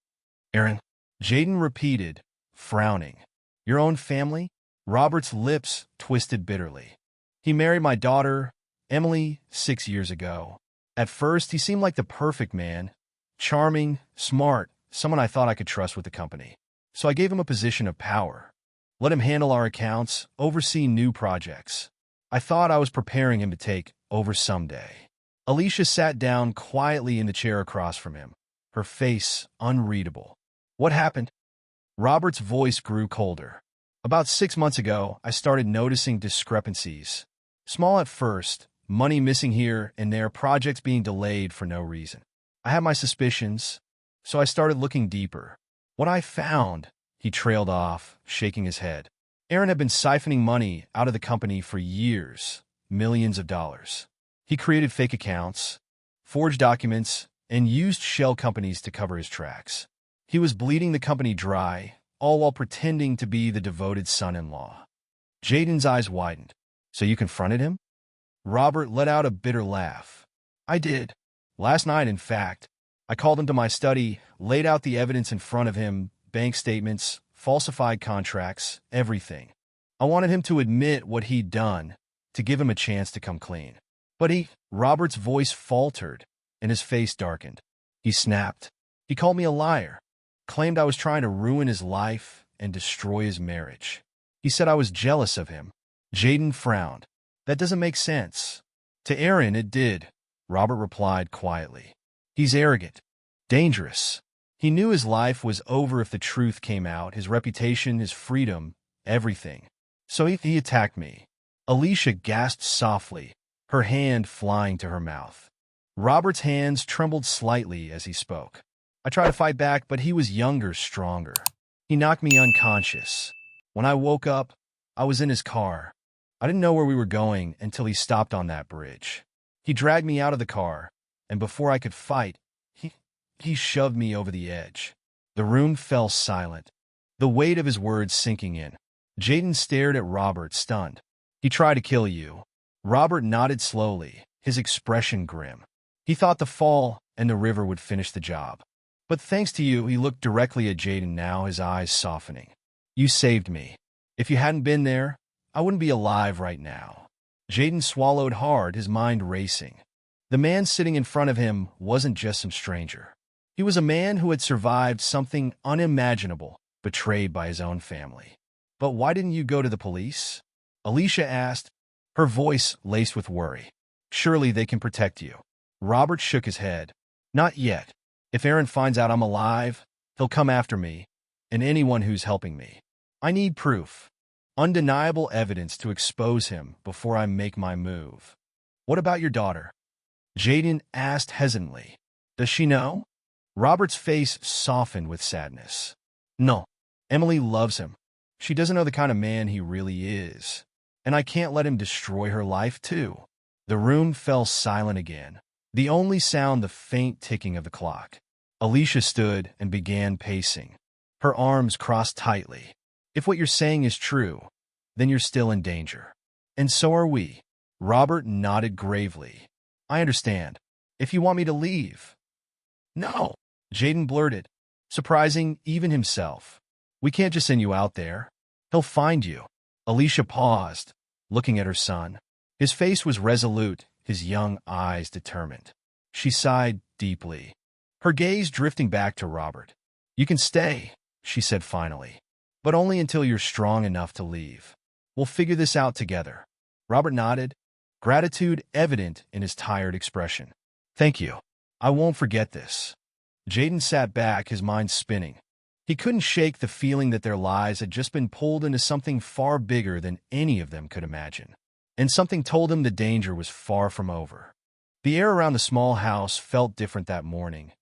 "Aaron?" Jaden repeated, frowning. "Your own family?" Robert's lips twisted bitterly. "He married my daughter, Emily, 6 years ago. At first, he seemed like the perfect man. Charming, smart, someone I thought I could trust with the company. So I gave him a position of power. Let him handle our accounts, oversee new projects. I thought I was preparing him to take over someday." Alicia sat down quietly in the chair across from him, her face unreadable. "What happened?" Robert's voice grew colder. "About 6 months ago, I started noticing discrepancies. Small at first, money missing here and there, projects being delayed for no reason. I had my suspicions, so I started looking deeper. What I found," he trailed off, shaking his head. "Aaron had been siphoning money out of the company for years, millions of dollars. He created fake accounts, forged documents, and used shell companies to cover his tracks. He was bleeding the company dry, all while pretending to be the devoted son-in-law." Jaden's eyes widened. "So you confronted him?" Robert let out a bitter laugh. "I did. Last night, in fact. I called him to my study, laid out the evidence in front of him, bank statements, falsified contracts, everything. I wanted him to admit what he'd done, to give him a chance to come clean. But Robert's voice faltered, and his face darkened. He snapped. He called me a liar, claimed I was trying to ruin his life and destroy his marriage. He said I was jealous of him." Jaden frowned. "That doesn't make sense." "To Aaron, it did," Robert replied quietly. "He's arrogant, dangerous. He knew his life was over if the truth came out, his reputation, his freedom, everything. So he attacked me." Alicia gasped softly, her hand flying to her mouth. Robert's hands trembled slightly as he spoke. I tried to fight back, but he was younger, stronger. He knocked me unconscious. When I woke up, I was in his car. I didn't know where we were going until he stopped on that bridge. He dragged me out of the car, and before I could fight, he shoved me over the edge. The room fell silent, the weight of his words sinking in. Jaden stared at Robert, stunned. He tried to kill you. Robert nodded slowly, his expression grim. He thought the fall and the river would finish the job. But thanks to you, he looked directly at Jaden now, his eyes softening. You saved me. If you hadn't been there, I wouldn't be alive right now. Jaden swallowed hard, his mind racing. The man sitting in front of him wasn't just some stranger. He was a man who had survived something unimaginable, betrayed by his own family. But why didn't you go to the police? Alicia asked, her voice laced with worry. Surely they can protect you. Robert shook his head. Not yet. If Aaron finds out I'm alive, he'll come after me and anyone who's helping me. I need proof. Undeniable evidence to expose him before I make my move. What about your daughter? Jaden asked hesitantly. Does she know? Robert's face softened with sadness. No. Emily loves him. She doesn't know the kind of man he really is. And I can't let him destroy her life, too. The room fell silent again. The only sound the faint ticking of the clock. Alicia stood and began pacing. Her arms crossed tightly. If what you're saying is true, then you're still in danger. And so are we. Robert nodded gravely. I understand. If you want me to leave. No, Jaden blurted, surprising even himself. We can't just send you out there. He'll find you. Alicia paused, looking at her son. His face was resolute, his young eyes determined. She sighed deeply, her gaze drifting back to Robert. You can stay, she said finally, but only until you're strong enough to leave. We'll figure this out together. Robert nodded, gratitude evident in his tired expression. Thank you. I won't forget this. Jaden sat back, his mind spinning. He couldn't shake the feeling that their lives had just been pulled into something far bigger than any of them could imagine. And something told him the danger was far from over. The air around the small house felt different that morning.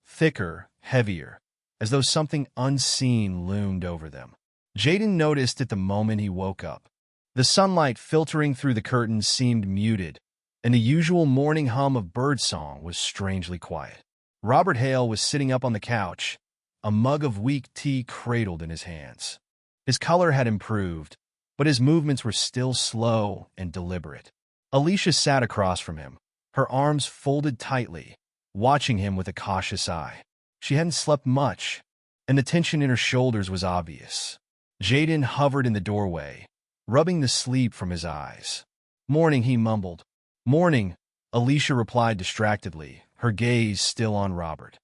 Thicker, heavier, as though something unseen loomed over them. Jaden noticed it the moment he woke up. The sunlight filtering through the curtains seemed muted, and the usual morning hum of birdsong was strangely quiet. Robert Hale was sitting up on the couch, a mug of weak tea cradled in his hands. His color had improved, but his movements were still slow and deliberate. Alicia sat across from him, her arms folded tightly, watching him with a cautious eye. She hadn't slept much, and the tension in her shoulders was obvious. Jaden hovered in the doorway, rubbing the sleep from his eyes. Morning, he mumbled. Morning, Alicia replied distractedly, her gaze still on Robert.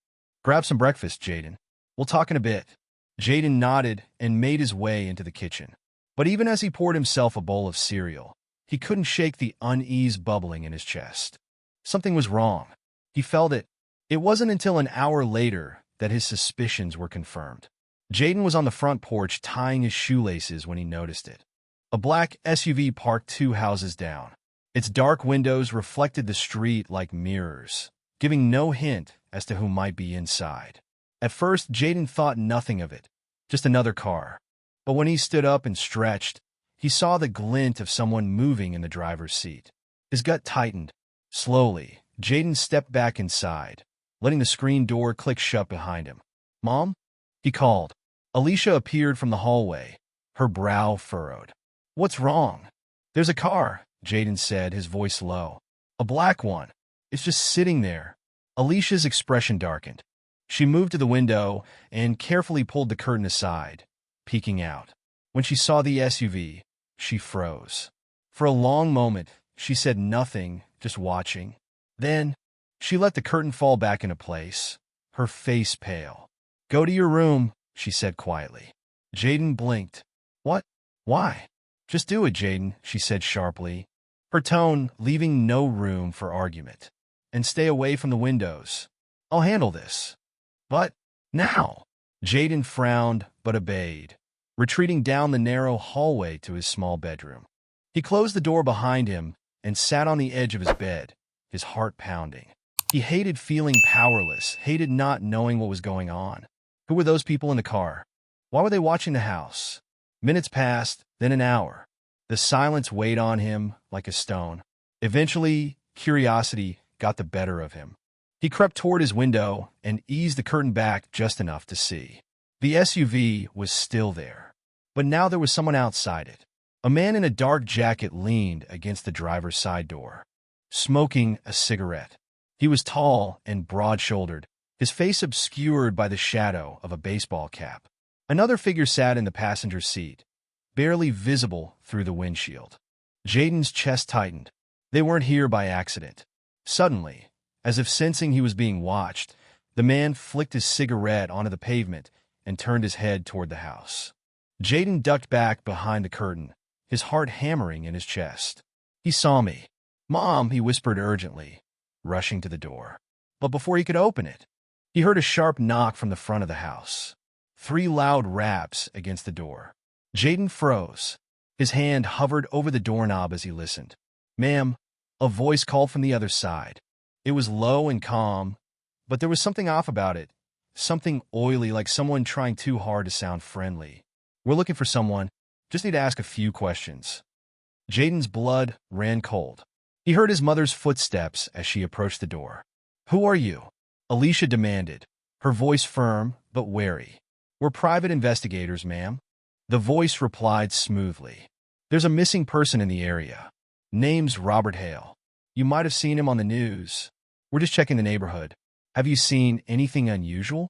Grab some breakfast, Jaden. We'll talk in a bit. Jaden nodded and made his way into the kitchen. But even as he poured himself a bowl of cereal, he couldn't shake the unease bubbling in his chest. Something was wrong. He felt it. It wasn't until an hour later that his suspicions were confirmed. Jaden was on the front porch tying his shoelaces when he noticed it. A black SUV parked 2 houses down. Its dark windows reflected the street like mirrors, giving no hint as to who might be inside. At first, Jaden thought nothing of it, just another car. But when he stood up and stretched, he saw the glint of someone moving in the driver's seat. His gut tightened. Slowly, Jaden stepped back inside, letting the screen door click shut behind him. Mom? He called. Alicia appeared from the hallway, her brow furrowed. What's wrong? There's a car, Jaden said, his voice low. A black one. It's just sitting there. Alicia's expression darkened. She moved to the window and carefully pulled the curtain aside, peeking out. When she saw the SUV, she froze. For a long moment, she said nothing, just watching. Then, she let the curtain fall back into place, her face pale. Go to your room, she said quietly. Jaden blinked. What? Why? Just do it, Jaden, she said sharply, her tone leaving no room for argument. And stay away from the windows. I'll handle this. But now, Jaden frowned but obeyed, retreating down the narrow hallway to his small bedroom. He closed the door behind him and sat on the edge of his bed, his heart pounding. He hated feeling powerless, hated not knowing what was going on. Who were those people in the car? Why were they watching the house? Minutes passed, then an hour. The silence weighed on him like a stone. Eventually, curiosity got the better of him. He crept toward his window and eased the curtain back just enough to see. The SUV was still there, but now there was someone outside it. A man in a dark jacket leaned against the driver's side door, smoking a cigarette. He was tall and broad-shouldered, his face obscured by the shadow of a baseball cap. Another figure sat in the passenger seat, barely visible through the windshield. Jaden's chest tightened. They weren't here by accident. Suddenly, as if sensing he was being watched, the man flicked his cigarette onto the pavement and turned his head toward the house. Jaden ducked back behind the curtain, his heart hammering in his chest. He saw me. "Mom," he whispered urgently, rushing to the door. But before he could open it, he heard a sharp knock from the front of the house. 3 loud raps against the door. Jaden froze. His hand hovered over the doorknob as he listened. "Ma'am," a voice called from the other side. It was low and calm, but there was something off about it, something oily, like someone trying too hard to sound friendly. "We're looking for someone. Just need to ask a few questions." Jaden's blood ran cold. He heard his mother's footsteps as she approached the door. "Who are you?" Alicia demanded, her voice firm but wary. "We're private investigators, ma'am." The voice replied smoothly. "There's a missing person in the area. Name's Robert Hale. You might have seen him on the news. We're just checking the neighborhood. Have you seen anything unusual?"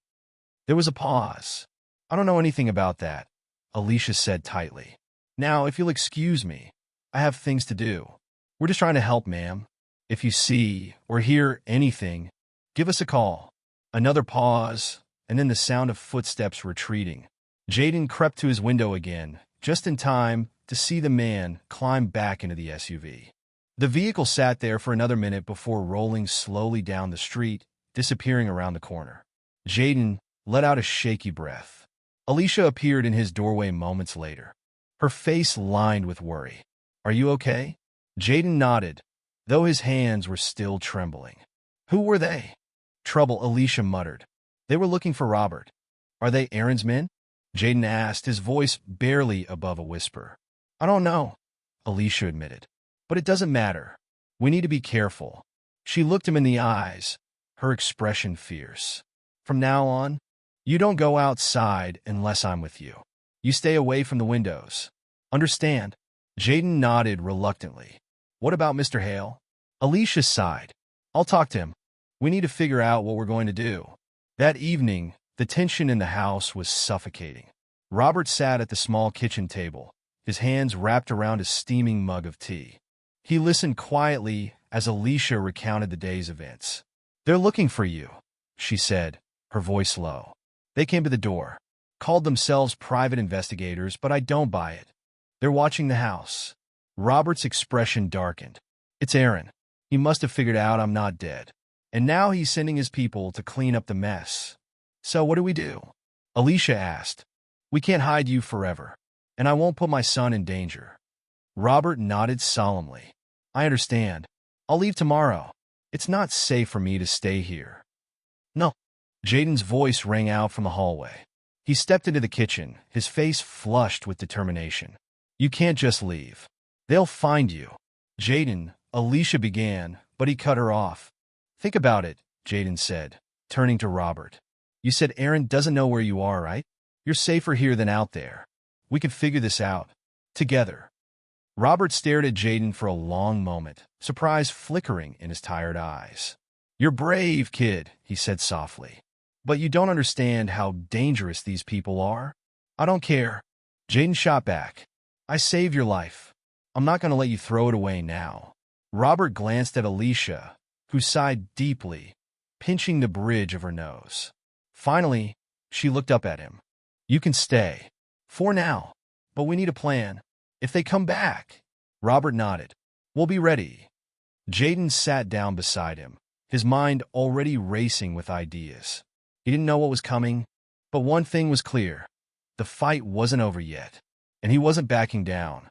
There was a pause. "I don't know anything about that," Alicia said tightly. "Now, if you'll excuse me, I have things to do. We're just trying to help, ma'am. If you see or hear anything, give us a call." Another pause, and then the sound of footsteps retreating. Jaden crept to his window again, just in time to see the man climb back into the SUV. The vehicle sat there for another minute before rolling slowly down the street, disappearing around the corner. Jaden let out a shaky breath. Alicia appeared in his doorway moments later, her face lined with worry. "Are you okay?" Jaden nodded, though his hands were still trembling. "Who were they?" "Trouble," Alicia muttered. "They were looking for Robert." "Are they Aaron's men?" Jaden asked, his voice barely above a whisper. "I don't know," Alicia admitted. "But it doesn't matter. We need to be careful." She looked him in the eyes, her expression fierce. "From now on, you don't go outside unless I'm with you. You stay away from the windows. Understand?" Jaden nodded reluctantly. "What about Mr. Hale?" Alicia sighed. "I'll talk to him. We need to figure out what we're going to do." That evening, the tension in the house was suffocating. Robert sat at the small kitchen table, his hands wrapped around a steaming mug of tea. He listened quietly as Alicia recounted the day's events. "They're looking for you," she said, her voice low. "They came to the door, called themselves private investigators, but I don't buy it. They're watching the house." Robert's expression darkened. "It's Aaron. He must have figured out I'm not dead. And now he's sending his people to clean up the mess. So what do we do?" Alicia asked. "We can't hide you forever, and I won't put my son in danger." Robert nodded solemnly. "I understand. I'll leave tomorrow. It's not safe for me to stay here." "No." Jaden's voice rang out from the hallway. He stepped into the kitchen, his face flushed with determination. "You can't just leave. They'll find you." "Jaden," Alicia began, but he cut her off. "Think about it," Jaden said, turning to Robert. "You said Aaron doesn't know where you are, right? You're safer here than out there. We can figure this out. Together." Robert stared at Jaden for a long moment, surprise flickering in his tired eyes. "You're brave, kid," he said softly. "But you don't understand how dangerous these people are." "I don't care." Jaden shot back. "I saved your life. I'm not going to let you throw it away now." Robert glanced at Alicia, who sighed deeply, pinching the bridge of her nose. Finally, she looked up at him. "You can stay. For now. But we need a plan. If they come back." Robert nodded. "We'll be ready." Jaden sat down beside him, his mind already racing with ideas. He didn't know what was coming, but one thing was clear. The fight wasn't over yet, and he wasn't backing down.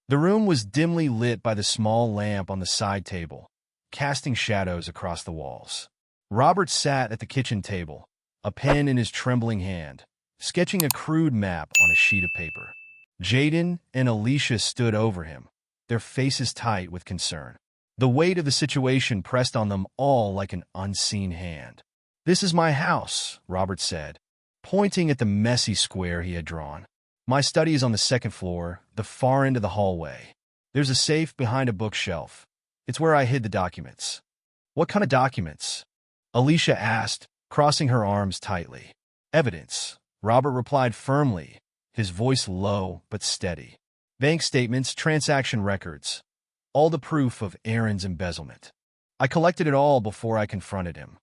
The room was dimly lit by the small lamp on the side table, casting shadows across the walls. Robert sat at the kitchen table, a pen in his trembling hand, sketching a crude map on a sheet of paper. Jaden and Alicia stood over him, their faces tight with concern. The weight of the situation pressed on them all like an unseen hand. "This is my house," Robert said, pointing at the messy square he had drawn. "My study is on the second floor, the far end of the hallway. There's a safe behind a bookshelf. It's where I hid the documents." "What kind of documents?" Alicia asked, crossing her arms tightly. "Evidence," Robert replied firmly, his voice low but steady. "Bank statements, transaction records, all the proof of Aaron's embezzlement. I collected it all before I confronted him."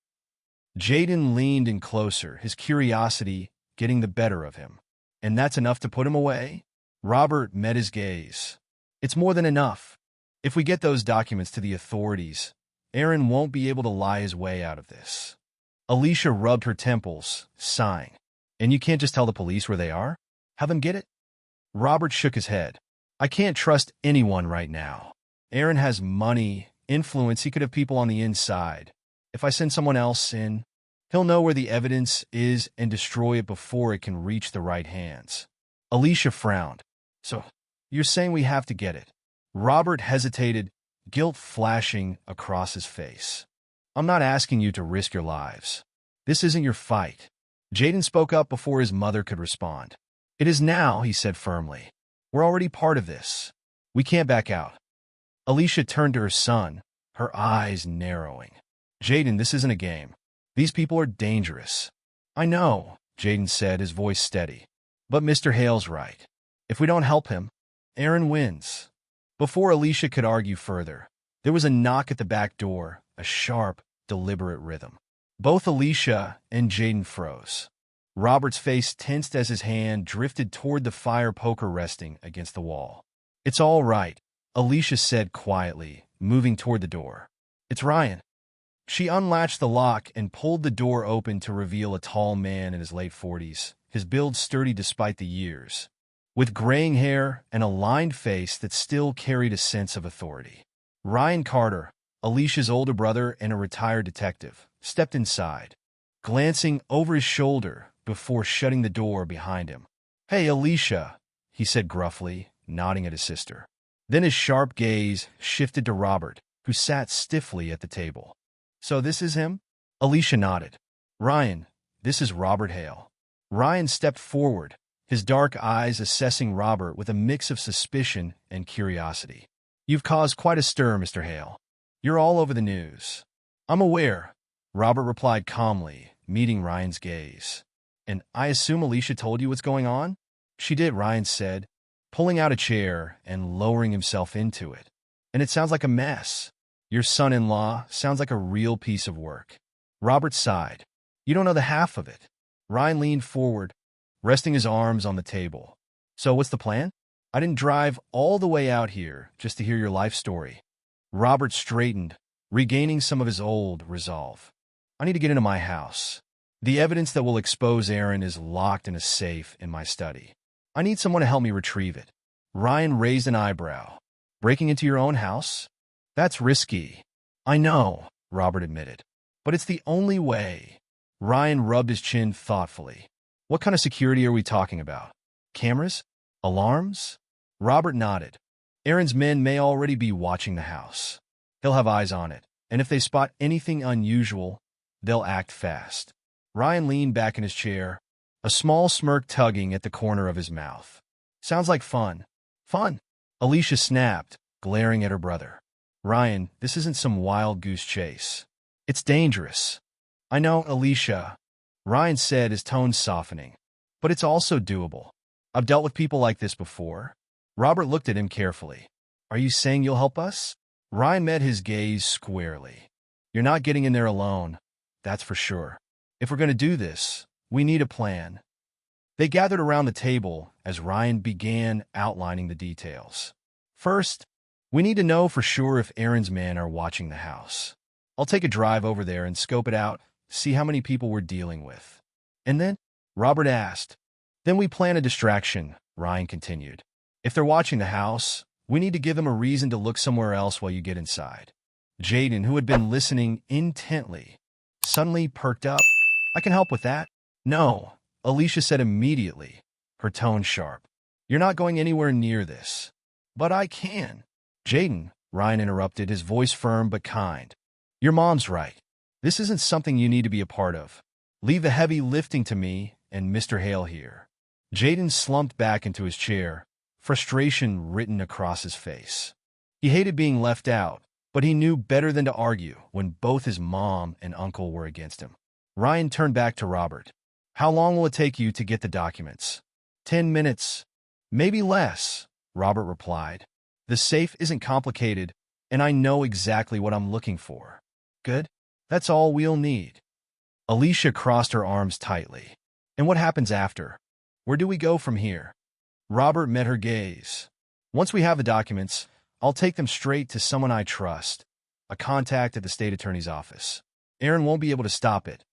Jaden leaned in closer, his curiosity getting the better of him. "And that's enough to put him away?" Robert met his gaze. "It's more than enough. If we get those documents to the authorities, Aaron won't be able to lie his way out of this." Alicia rubbed her temples, sighing. "And you can't just tell the police where they are? Have them get it?" Robert shook his head. "I can't trust anyone right now. Aaron has money, influence, he could have people on the inside. If I send someone else in, he'll know where the evidence is and destroy it before it can reach the right hands." Alicia frowned. "So, you're saying we have to get it?" Robert hesitated, guilt flashing across his face. "I'm not asking you to risk your lives. This isn't your fight." Jaden spoke up before his mother could respond. "It is now," he said firmly. "We're already part of this. We can't back out." Alicia turned to her son, her eyes narrowing. "Jaden, this isn't a game. These people are dangerous." "I know," Jaden said, his voice steady. "But Mr. Hale's right. If we don't help him, Aaron wins." Before Alicia could argue further, there was a knock at the back door, a sharp, deliberate rhythm. Both Alicia and Jaden froze. Robert's face tensed as his hand drifted toward the fire poker resting against the wall. "It's all right," Alicia said quietly, moving toward the door. "It's Ryan." She unlatched the lock and pulled the door open to reveal a tall man in his late 40s, his build sturdy despite the years, with graying hair and a lined face that still carried a sense of authority. Ryan Carter, Alicia's older brother and a retired detective, stepped inside, glancing over his shoulder before shutting the door behind him. "Hey, Alicia," he said gruffly, nodding at his sister. Then his sharp gaze shifted to Robert, who sat stiffly at the table. "So this is him?" Alicia nodded. "Ryan, this is Robert Hale." Ryan stepped forward, his dark eyes assessing Robert with a mix of suspicion and curiosity. "You've caused quite a stir, Mr. Hale. You're all over the news." "I'm aware," Robert replied calmly, meeting Ryan's gaze. "And I assume Alicia told you what's going on?" "She did," Ryan said, pulling out a chair and lowering himself into it. "And it sounds like a mess. Your son-in-law sounds like a real piece of work." Robert sighed. "You don't know the half of it." Ryan leaned forward, resting his arms on the table. "So what's the plan?" "I didn't drive all the way out here just to hear your life story." Robert straightened, regaining some of his old resolve. "I need to get into my house. The evidence that will expose Aaron is locked in a safe in my study. I need someone to help me retrieve it." Ryan raised an eyebrow. "Breaking into your own house? That's risky." "I know," Robert admitted. "But it's the only way." Ryan rubbed his chin thoughtfully. "What kind of security are we talking about? Cameras? Alarms?" Robert nodded. "Aaron's men may already be watching the house. He'll have eyes on it, and if they spot anything unusual, they'll act fast." Ryan leaned back in his chair, a small smirk tugging at the corner of his mouth. "Sounds like fun." "Fun?" Alicia snapped, glaring at her brother. "Ryan, this isn't some wild goose chase. It's dangerous." "I know, Alicia," Ryan said, his tone softening. "But it's also doable. I've dealt with people like this before." Robert looked at him carefully. "Are you saying you'll help us?" Ryan met his gaze squarely. "You're not getting in there alone, that's for sure. If we're going to do this, we need a plan." They gathered around the table as Ryan began outlining the details. "First, we need to know for sure if Aaron's men are watching the house. I'll take a drive over there and scope it out, see how many people we're dealing with." "And then?" Robert asked. "Then we plan a distraction," Ryan continued. "If they're watching the house, We need to give them a reason to look somewhere else while you get inside. Jaden, who had been listening intently, suddenly perked up. I can help with that. No, Alicia said immediately, her tone sharp. You're not going anywhere near this. But I can. Jaden, Ryan interrupted, his voice firm but kind. Your mom's right. This isn't something you need to be a part of. Leave the heavy lifting to me and Mr. Hale here. Jaden slumped back into his chair, frustration written across his face. He hated being left out, but he knew better than to argue when both his mom and uncle were against him. Ryan turned back to Robert. How long will it take you to get the documents? 10 minutes. Maybe less, Robert replied. The safe isn't complicated, and I know exactly what I'm looking for. Good? That's all we'll need. Alicia crossed her arms tightly. And what happens after? Where do we go from here? Robert met her gaze. Once we have the documents, I'll take them straight to someone I trust, a contact at the state attorney's office. Aaron won't be able to stop it.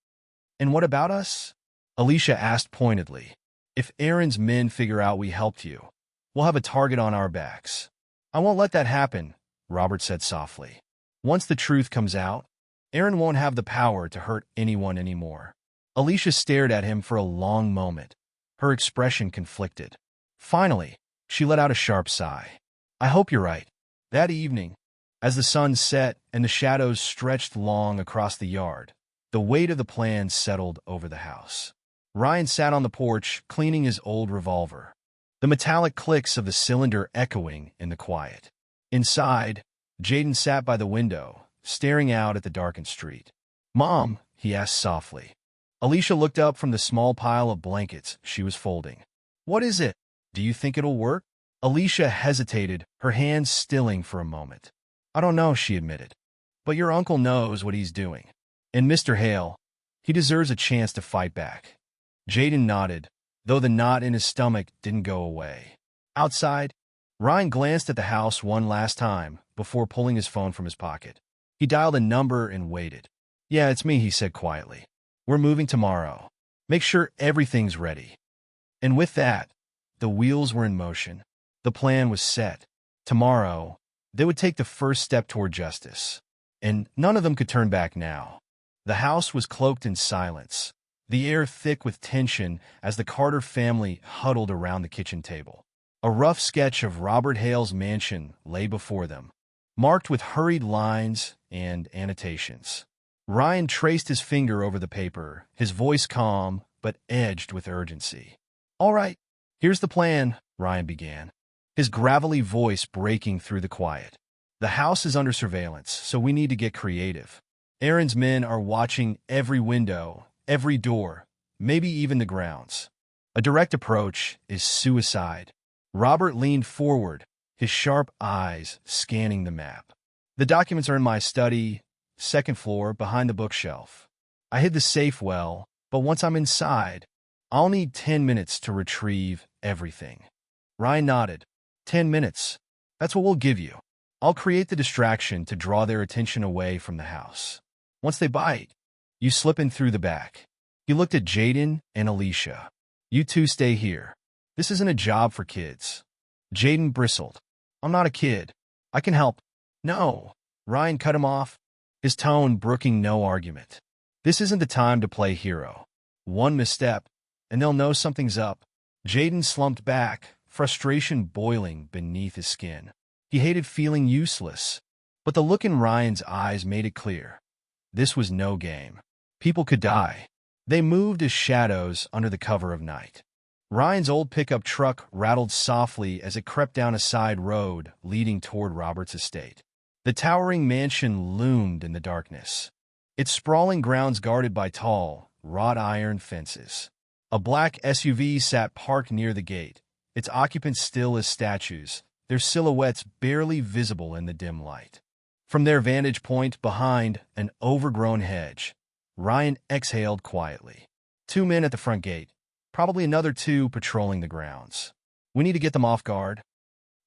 And what about us? Alicia asked pointedly. If Aaron's men figure out we helped you, we'll have a target on our backs. I won't let that happen, Robert said softly. Once the truth comes out, Aaron won't have the power to hurt anyone anymore. Alicia stared at him for a long moment, her expression conflicted. Finally, she let out a sharp sigh. I hope you're right. That evening, as the sun set and the shadows stretched long across the yard, the weight of the plan settled over the house. Ryan sat on the porch, cleaning his old revolver, the metallic clicks of the cylinder echoing in the quiet. Inside, Jaden sat by the window, staring out at the darkened street. Mom, he asked softly. Alicia looked up from the small pile of blankets she was folding. What is it? Do you think it'll work? Alicia hesitated, her hands stilling for a moment. I don't know, she admitted. But your uncle knows what he's doing. And Mr. Hale, he deserves a chance to fight back. Jaden nodded, though the knot in his stomach didn't go away. Outside, Ryan glanced at the house one last time before pulling his phone from his pocket. He dialed a number and waited. Yeah, it's me, he said quietly. We're moving tomorrow. Make sure everything's ready. And with that, the wheels were in motion. The plan was set. Tomorrow, they would take the first step toward justice. And none of them could turn back now. The house was cloaked in silence, the air thick with tension as the Carter family huddled around the kitchen table. A rough sketch of Robert Hale's mansion lay before them, marked with hurried lines and annotations. Ryan traced his finger over the paper, his voice calm but edged with urgency. All right, here's the plan, Ryan began, his gravelly voice breaking through the quiet. The house is under surveillance, so we need to get creative. Aaron's men are watching every window, every door, maybe even the grounds. A direct approach is suicide. Robert leaned forward, his sharp eyes scanning the map. The documents are in my study, second floor, behind the bookshelf. I hid the safe well, but once I'm inside, I'll need 10 minutes to retrieve everything. Ryan nodded. 10 minutes. That's what we'll give you. I'll create the distraction to draw their attention away from the house. Once they bite, you slip in through the back. He looked at Jaden and Alicia. You two stay here. This isn't a job for kids. Jaden bristled. I'm not a kid. I can help. No. Ryan cut him off, his tone brooking no argument. This isn't the time to play hero. One misstep, and they'll know something's up. Jaden slumped back, frustration boiling beneath his skin. He hated feeling useless, but the look in Ryan's eyes made it clear. This was no game. People could die. They moved as shadows under the cover of night. Ryan's old pickup truck rattled softly as it crept down a side road leading toward Robert's estate. The towering mansion loomed in the darkness, its sprawling grounds guarded by tall, wrought iron fences. A black SUV sat parked near the gate, its occupants still as statues, their silhouettes barely visible in the dim light. From their vantage point behind an overgrown hedge, Ryan exhaled quietly. 2 men at the front gate, probably another 2 patrolling the grounds. We need to get them off guard.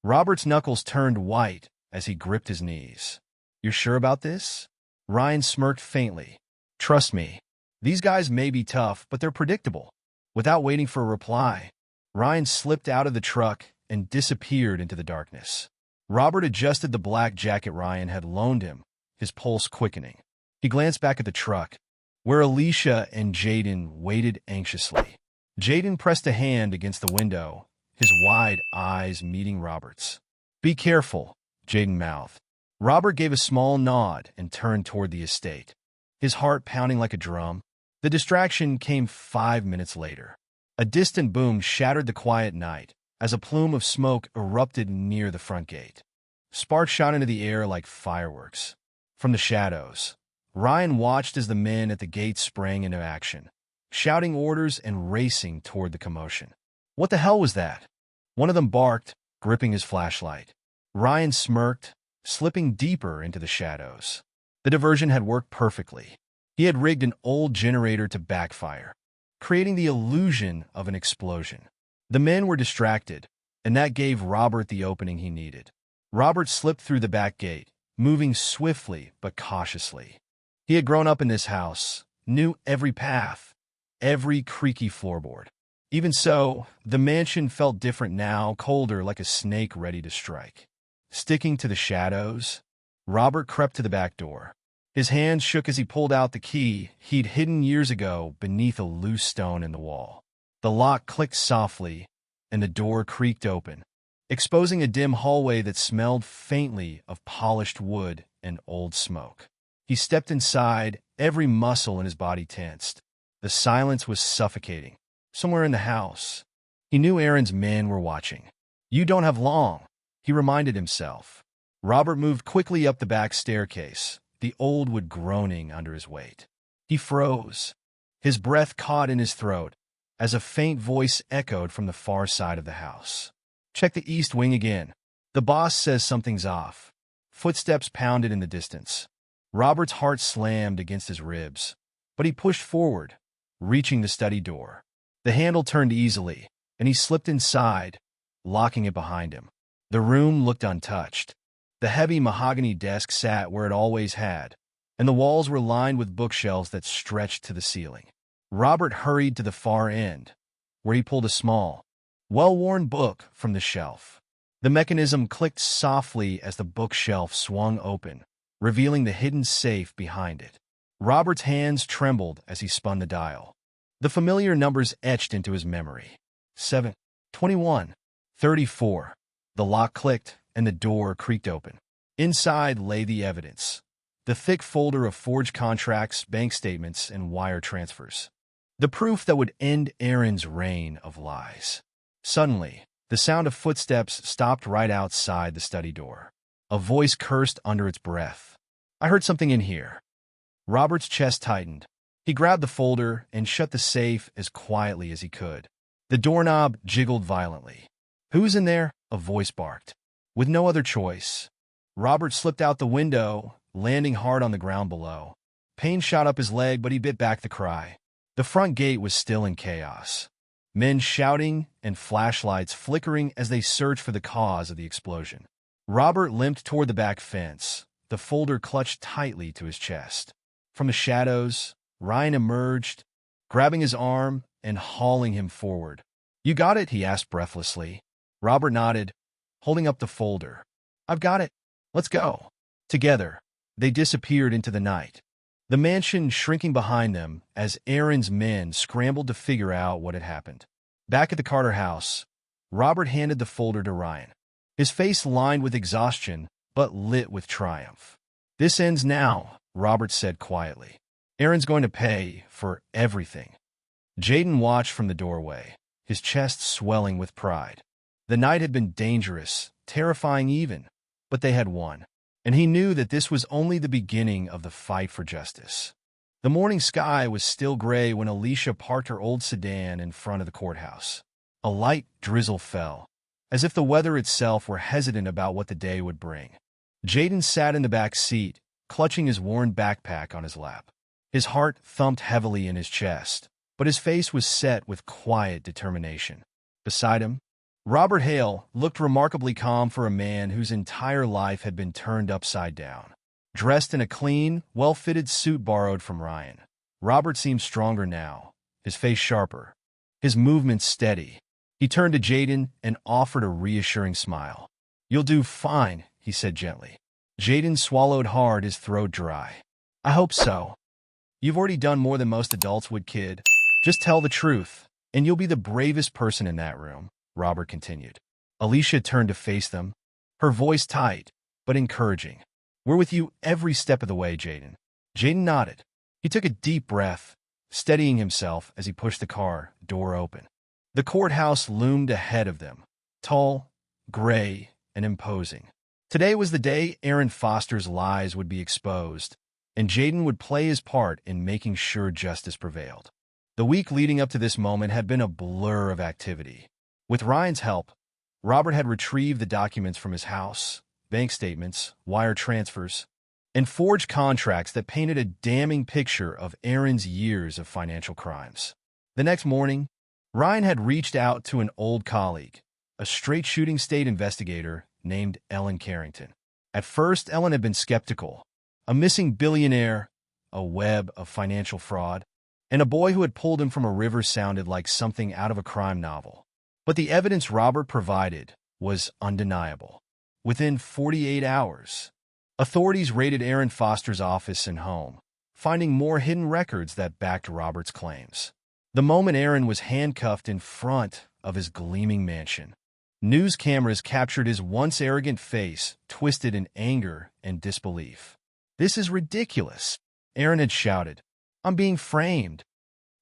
Robert's knuckles turned white as he gripped his knees. You're sure about this? Ryan smirked faintly. Trust me, these guys may be tough, but they're predictable. Without waiting for a reply, Ryan slipped out of the truck and disappeared into the darkness. Robert adjusted the black jacket Ryan had loaned him, his pulse quickening. He glanced back at the truck, where Alicia and Jaden waited anxiously. Jaden pressed a hand against the window, his wide eyes meeting Robert's. "Be careful," Jaden mouthed. Robert gave a small nod and turned toward the estate, his heart pounding like a drum. The distraction came 5 minutes later. A distant boom shattered the quiet night as a plume of smoke erupted near the front gate. Sparks shot into the air like fireworks. From the shadows, Ryan watched as the men at the gate sprang into action, shouting orders and racing toward the commotion. "What the hell was that?" One of them barked, gripping his flashlight. Ryan smirked, slipping deeper into the shadows. The diversion had worked perfectly. He had rigged an old generator to backfire, creating the illusion of an explosion. The men were distracted, and that gave Robert the opening he needed. Robert slipped through the back gate, moving swiftly but cautiously. He had grown up in this house, knew every path, every creaky floorboard. Even so, the mansion felt different now, colder like a snake ready to strike. Sticking to the shadows, Robert crept to the back door. His hands shook as he pulled out the key he'd hidden years ago beneath a loose stone in the wall. The lock clicked softly, and the door creaked open, exposing a dim hallway that smelled faintly of polished wood and old smoke. He stepped inside, every muscle in his body tensed. The silence was suffocating. Somewhere in the house, he knew Aaron's men were watching. "You don't have long," he reminded himself. Robert moved quickly up the back staircase, the old wood groaning under his weight. He froze, his breath caught in his throat, as a faint voice echoed from the far side of the house. "Check the east wing again. The boss says something's off." Footsteps pounded in the distance. Robert's heart slammed against his ribs, but he pushed forward, reaching the study door. The handle turned easily, and he slipped inside, locking it behind him. The room looked untouched. The heavy mahogany desk sat where it always had, and the walls were lined with bookshelves that stretched to the ceiling. Robert hurried to the far end, where he pulled a small, well-worn book from the shelf. The mechanism clicked softly as the bookshelf swung open, revealing the hidden safe behind it. Robert's hands trembled as he spun the dial. The familiar numbers etched into his memory. 7, 21, 34. The lock clicked, and the door creaked open. Inside lay the evidence, the thick folder of forged contracts, bank statements, and wire transfers. The proof that would end Aaron's reign of lies. Suddenly, the sound of footsteps stopped right outside the study door. A voice cursed under its breath. "I heard something in here." Robert's chest tightened. He grabbed the folder and shut the safe as quietly as he could. The doorknob jiggled violently. "Who's in there?" a voice barked. With no other choice, Robert slipped out the window, landing hard on the ground below. Pain shot up his leg, but he bit back the cry. The front gate was still in chaos. Men shouting and flashlights flickering as they searched for the cause of the explosion. Robert limped toward the back fence, the folder clutched tightly to his chest. From the shadows, Ryan emerged, grabbing his arm and hauling him forward. "You got it?" he asked breathlessly. Robert nodded, holding up the folder. "I've got it. Let's go." Together, they disappeared into the night, the mansion shrinking behind them as Aaron's men scrambled to figure out what had happened. Back at the Carter house, Robert handed the folder to Ryan, his face lined with exhaustion but lit with triumph. "This ends now," Robert said quietly. "Aaron's going to pay for everything." Jaden watched from the doorway, his chest swelling with pride. The night had been dangerous, terrifying even, but they had won, and he knew that this was only the beginning of the fight for justice. The morning sky was still gray when Alicia parked her old sedan in front of the courthouse. A light drizzle fell, as if the weather itself were hesitant about what the day would bring. Jaden sat in the back seat, clutching his worn backpack on his lap. His heart thumped heavily in his chest, but his face was set with quiet determination. Beside him, Robert Hale looked remarkably calm for a man whose entire life had been turned upside down. Dressed in a clean, well-fitted suit borrowed from Ryan, Robert seemed stronger now, his face sharper, his movements steady. He turned to Jaden and offered a reassuring smile. You'll do fine, he said gently. Jaden swallowed hard, his throat dry. I hope so. You've already done more than most adults would, kid. Just tell the truth, and you'll be the bravest person in that room, Robert continued. Alicia turned to face them, her voice tight, but encouraging. We're with you every step of the way, Jaden. Jaden nodded. He took a deep breath, steadying himself as he pushed the car door open. The courthouse loomed ahead of them, tall, gray, and imposing. Today was the day Aaron Foster's lies would be exposed, and Jaden would play his part in making sure justice prevailed. The week leading up to this moment had been a blur of activity. With Ryan's help, Robert had retrieved the documents from his house, bank statements, wire transfers, and forged contracts that painted a damning picture of Aaron's years of financial crimes. The next morning, Ryan had reached out to an old colleague, a straight-shooting state investigator named Ellen Carrington. At first, Ellen had been skeptical. A missing billionaire, a web of financial fraud, and a boy who had pulled him from a river sounded like something out of a crime novel. But the evidence Robert provided was undeniable. Within 48 hours, authorities raided Aaron Foster's office and home, finding more hidden records that backed Robert's claims. The moment Aaron was handcuffed in front of his gleaming mansion, news cameras captured his once arrogant face, twisted in anger and disbelief. This is ridiculous, Aaron had shouted. I'm being framed.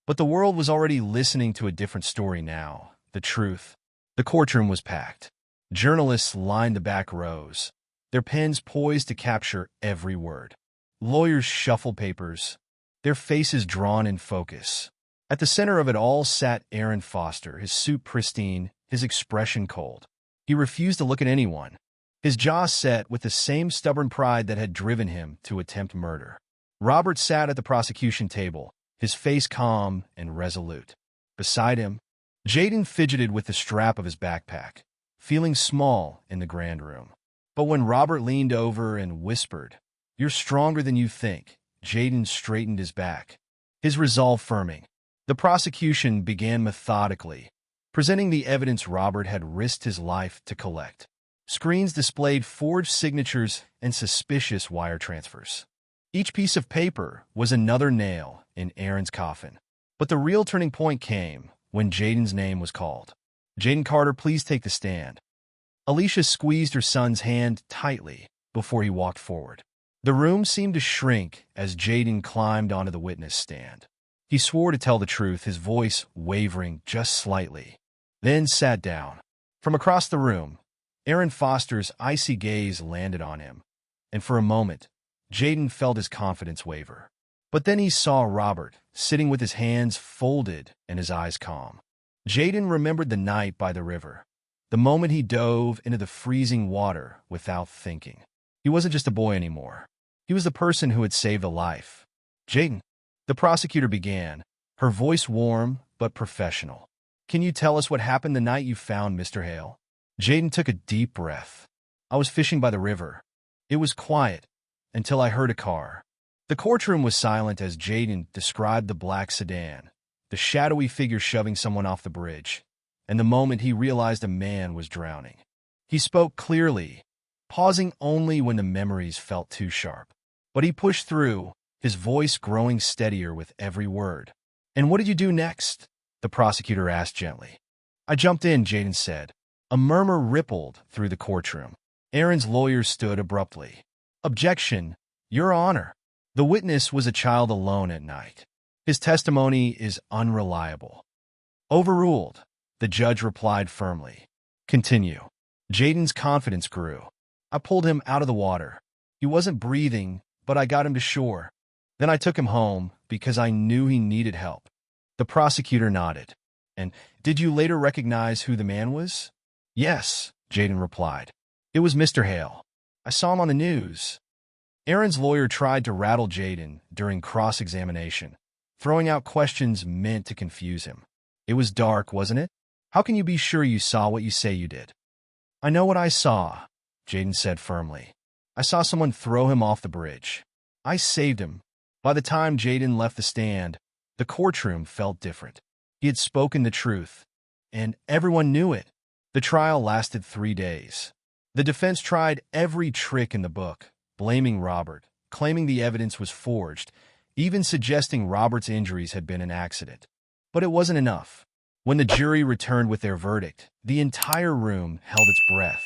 But the world was already listening to a different story now. The truth. The courtroom was packed. Journalists lined the back rows, their pens poised to capture every word. Lawyers shuffled papers, their faces drawn in focus. At the center of it all sat Aaron Foster, his suit pristine, his expression cold. He refused to look at anyone, his jaw set with the same stubborn pride that had driven him to attempt murder. Robert sat at the prosecution table, his face calm and resolute. Beside him, Jaden fidgeted with the strap of his backpack, feeling small in the grand room. But when Robert leaned over and whispered, "You're stronger than you think," Jaden straightened his back, his resolve firming. The prosecution began methodically, presenting the evidence Robert had risked his life to collect. Screens displayed forged signatures and suspicious wire transfers. Each piece of paper was another nail in Aaron's coffin. But the real turning point came when Jaden's name was called. "Jaden Carter, please take the stand." Alicia squeezed her son's hand tightly before he walked forward. The room seemed to shrink as Jaden climbed onto the witness stand. He swore to tell the truth, his voice wavering just slightly, then sat down. From across the room, Aaron Foster's icy gaze landed on him, and for a moment, Jaden felt his confidence waver. But then he saw Robert, sitting with his hands folded and his eyes calm. Jaden remembered the night by the river, the moment he dove into the freezing water without thinking. He wasn't just a boy anymore. He was the person who had saved a life. "Jaden," the prosecutor began, her voice warm but professional. "Can you tell us what happened the night you found Mr. Hale?" Jaden took a deep breath. "I was fishing by the river. It was quiet until I heard a car." The courtroom was silent as Jaden described the black sedan, the shadowy figure shoving someone off the bridge, and the moment he realized a man was drowning. He spoke clearly, pausing only when the memories felt too sharp. But he pushed through, his voice growing steadier with every word. "And what did you do next?" the prosecutor asked gently. "I jumped in," Jaden said. A murmur rippled through the courtroom. Aaron's lawyer stood abruptly. "Objection, Your Honor. The witness was a child alone at night. His testimony is unreliable." "Overruled," the judge replied firmly. "Continue." Jaden's confidence grew. "I pulled him out of the water. He wasn't breathing, but I got him to shore. Then I took him home because I knew he needed help." The prosecutor nodded. "And did you later recognize who the man was?" "Yes," Jaden replied. "It was Mr. Hale. I saw him on the news." Aaron's lawyer tried to rattle Jaden during cross-examination, throwing out questions meant to confuse him. "It was dark, wasn't it? How can you be sure you saw what you say you did?" "I know what I saw," Jaden said firmly. "I saw someone throw him off the bridge. I saved him." By the time Jaden left the stand, the courtroom felt different. He had spoken the truth, and everyone knew it. The trial lasted 3 days. The defense tried every trick in the book, blaming Robert, claiming the evidence was forged, even suggesting Robert's injuries had been an accident. But it wasn't enough. When the jury returned with their verdict, the entire room held its breath.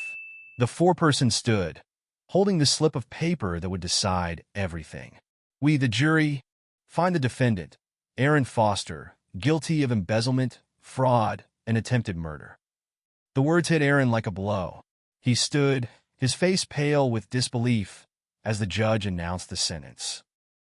The foreperson stood, holding the slip of paper that would decide everything. We, the jury, find the defendant, Aaron Foster, guilty of embezzlement, fraud, and attempted murder. The words hit Aaron like a blow. He stood, his face pale with disbelief, as the judge announced the sentence.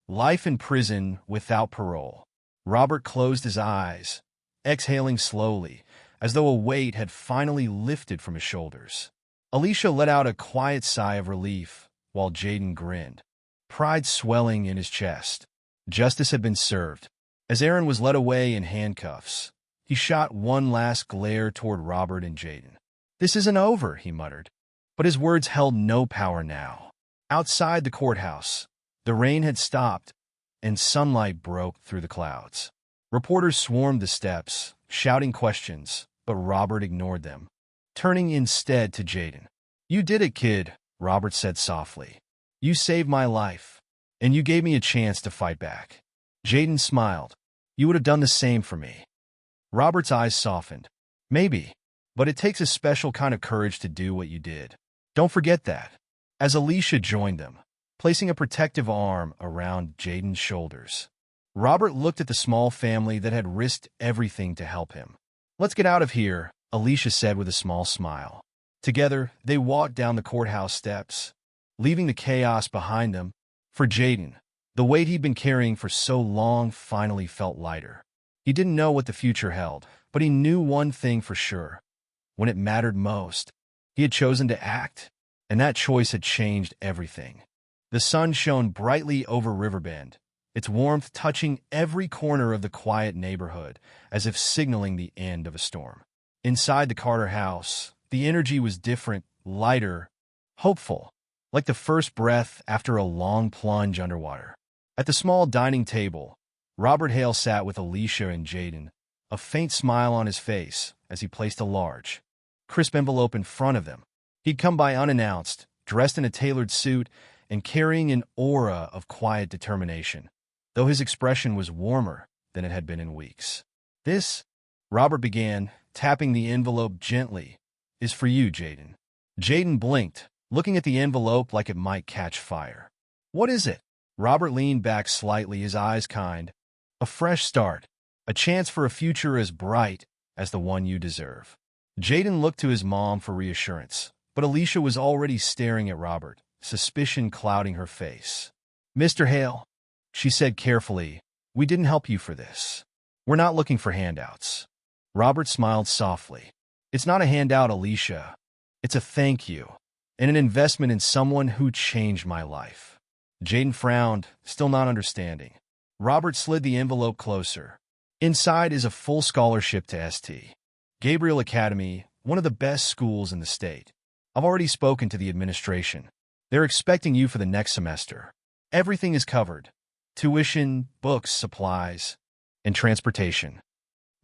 Life in prison without parole. Robert closed his eyes, exhaling slowly, as though a weight had finally lifted from his shoulders. Alicia let out a quiet sigh of relief, while Jaden grinned, pride swelling in his chest. Justice had been served. As Aaron was led away in handcuffs, he shot one last glare toward Robert and Jaden. "This isn't over," he muttered. But his words held no power now. Outside the courthouse, the rain had stopped, and sunlight broke through the clouds. Reporters swarmed the steps, shouting questions, but Robert ignored them, turning instead to Jaden. "You did it, kid," Robert said softly. "You saved my life, and you gave me a chance to fight back." Jaden smiled. "You would have done the same for me." Robert's eyes softened. "Maybe, but it takes a special kind of courage to do what you did. Don't forget that." As Alicia joined them, placing a protective arm around Jaden's shoulders, Robert looked at the small family that had risked everything to help him. "Let's get out of here," Alicia said with a small smile. Together, they walked down the courthouse steps, leaving the chaos behind them. For Jaden, the weight he'd been carrying for so long finally felt lighter. He didn't know what the future held, but he knew one thing for sure. When it mattered most, he had chosen to act, and that choice had changed everything. The sun shone brightly over Riverbend, its warmth touching every corner of the quiet neighborhood, as if signaling the end of a storm. Inside the Carter house, the energy was different, lighter, hopeful, like the first breath after a long plunge underwater. At the small dining table, Robert Hale sat with Alicia and Jaden, a faint smile on his face as he placed a large, crisp envelope in front of them. He'd come by unannounced, dressed in a tailored suit and carrying an aura of quiet determination, though his expression was warmer than it had been in weeks. "This," Robert began, tapping the envelope gently, "is for you, Jaden." Jaden blinked, looking at the envelope like it might catch fire. "What is it?" Robert leaned back slightly, his eyes kind. "A fresh start. A chance for a future as bright as the one you deserve." Jaden looked to his mom for reassurance, but Alicia was already staring at Robert, suspicion clouding her face. "Mr. Hale," she said carefully, "we didn't help you for this. We're not looking for handouts." Robert smiled softly. "It's not a handout, Alicia. It's a thank you, and an investment in someone who changed my life." Jaden frowned, still not understanding. Robert slid the envelope closer. "Inside is a full scholarship to St. Gabriel Academy, one of the best schools in the state. I've already spoken to the administration. They're expecting you for the next semester. Everything is covered. Tuition, books, supplies, and transportation."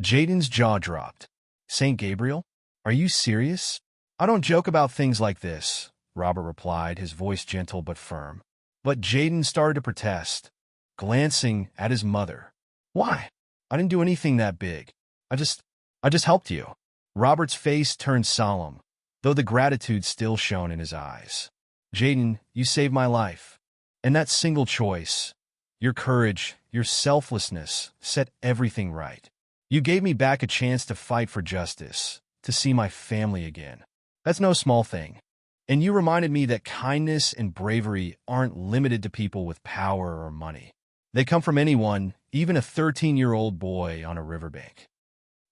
Jaden's jaw dropped. "St. Gabriel? Are you serious?" "I don't joke about things like this," Robert replied, his voice gentle but firm. But Jaden started to protest, glancing at his mother. "Why? I didn't do anything that big. I just helped you." Robert's face turned solemn, though the gratitude still shone in his eyes. "Jaden, you saved my life. And that single choice, your courage, your selflessness, set everything right. You gave me back a chance to fight for justice, to see my family again. That's no small thing. And you reminded me that kindness and bravery aren't limited to people with power or money. They come from anyone, even a 13-year-old boy on a riverbank."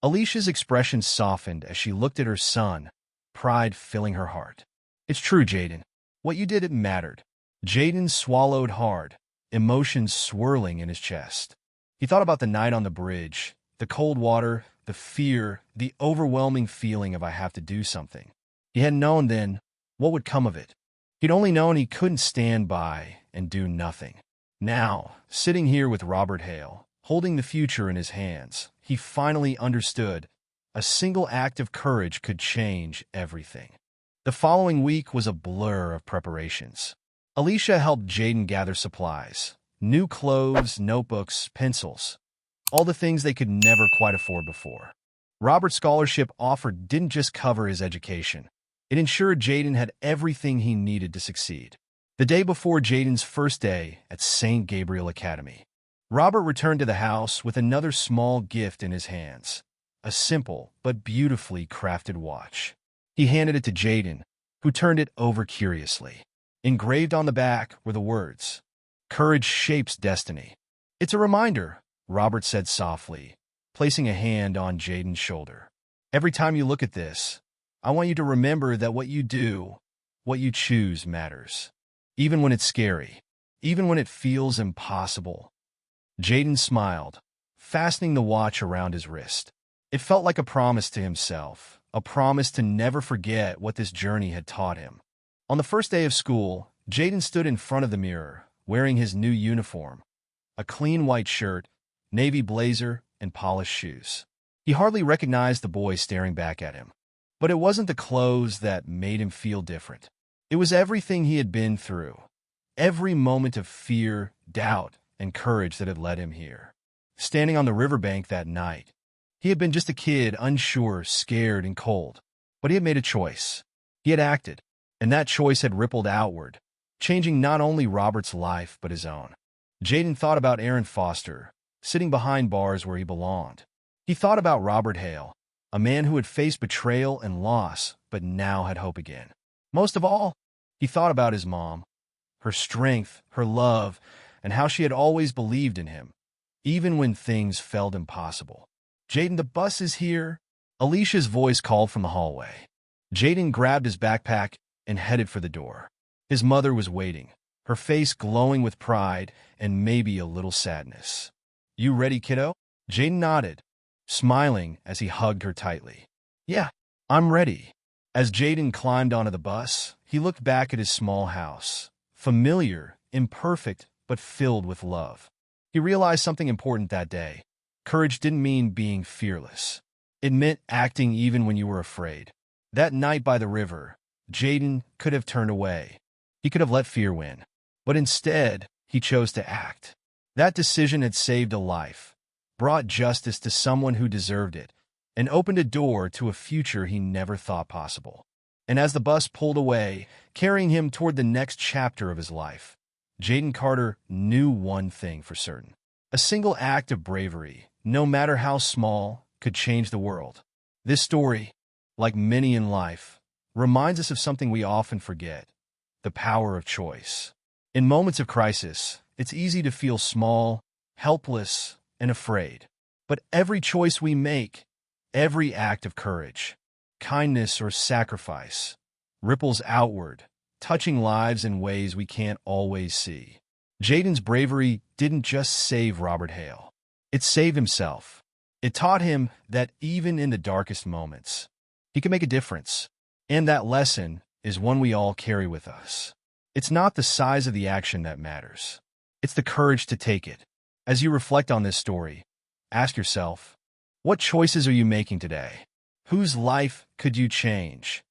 Alicia's expression softened as she looked at her son, pride filling her heart. "It's true, Jaden. What you did, it mattered." Jaden swallowed hard, emotions swirling in his chest. He thought about the night on the bridge, the cold water, the fear, the overwhelming feeling of "I have to do something." He hadn't known then what would come of it. He'd only known he couldn't stand by and do nothing. Now, sitting here with Robert Hale, holding the future in his hands, he finally understood a single act of courage could change everything. The following week was a blur of preparations. Alicia helped Jaden gather supplies. New clothes, notebooks, pencils. All the things they could never quite afford before. Robert's scholarship offer didn't just cover his education. It ensured Jaden had everything he needed to succeed. The day before Jaden's first day at St. Gabriel Academy, Robert returned to the house with another small gift in his hands. A simple but beautifully crafted watch. He handed it to Jaden, who turned it over curiously. Engraved on the back were the words, "Courage shapes destiny." "It's a reminder," Robert said softly, placing a hand on Jaden's shoulder. "Every time you look at this, I want you to remember that what you do, what you choose matters. Even when it's scary, even when it feels impossible." Jaden smiled, fastening the watch around his wrist. It felt like a promise to himself, a promise to never forget what this journey had taught him. On the first day of school, Jaden stood in front of the mirror, wearing his new uniform, a clean white shirt, navy blazer, and polished shoes. He hardly recognized the boy staring back at him. But it wasn't the clothes that made him feel different. It was everything he had been through, every moment of fear, doubt, and courage that had led him here. Standing on the riverbank that night, he had been just a kid, unsure, scared, and cold. But he had made a choice. He had acted, and that choice had rippled outward, changing not only Robert's life but his own. Jaden thought about Aaron Foster, sitting behind bars where he belonged. He thought about Robert Hale, a man who had faced betrayal and loss but now had hope again. Most of all, he thought about his mom, her strength, her love, and how she had always believed in him, even when things felt impossible. "Jaden, the bus is here," Alicia's voice called from the hallway. Jaden grabbed his backpack and headed for the door. His mother was waiting, her face glowing with pride and maybe a little sadness. "You ready, kiddo?" Jaden nodded, smiling as he hugged her tightly. "Yeah, I'm ready." As Jaden climbed onto the bus, he looked back at his small house, familiar, imperfect, but filled with love. He realized something important that day. Courage didn't mean being fearless. It meant acting even when you were afraid. That night by the river, Jaden could have turned away. He could have let fear win. But instead, he chose to act. That decision had saved a life, brought justice to someone who deserved it, and opened a door to a future he never thought possible. And as the bus pulled away, carrying him toward the next chapter of his life, Jaden Carter knew one thing for certain. A single act of bravery, no matter how small, could change the world. This story, like many in life, reminds us of something we often forget: the power of choice. In moments of crisis, it's easy to feel small, helpless, and afraid. But every choice we make, every act of courage, kindness, or sacrifice, ripples outward, touching lives in ways we can't always see. Jaden's bravery didn't just save Robert Hale. It saved himself. It taught him that even in the darkest moments, he can make a difference. And that lesson is one we all carry with us. It's not the size of the action that matters. It's the courage to take it. As you reflect on this story, ask yourself, what choices are you making today? Whose life could you change?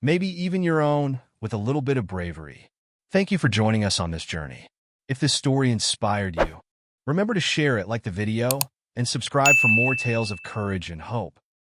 Maybe even your own, with a little bit of bravery. Thank you for joining us on this journey. If this story inspired you, remember to share it, like the video, and subscribe for more tales of courage and hope.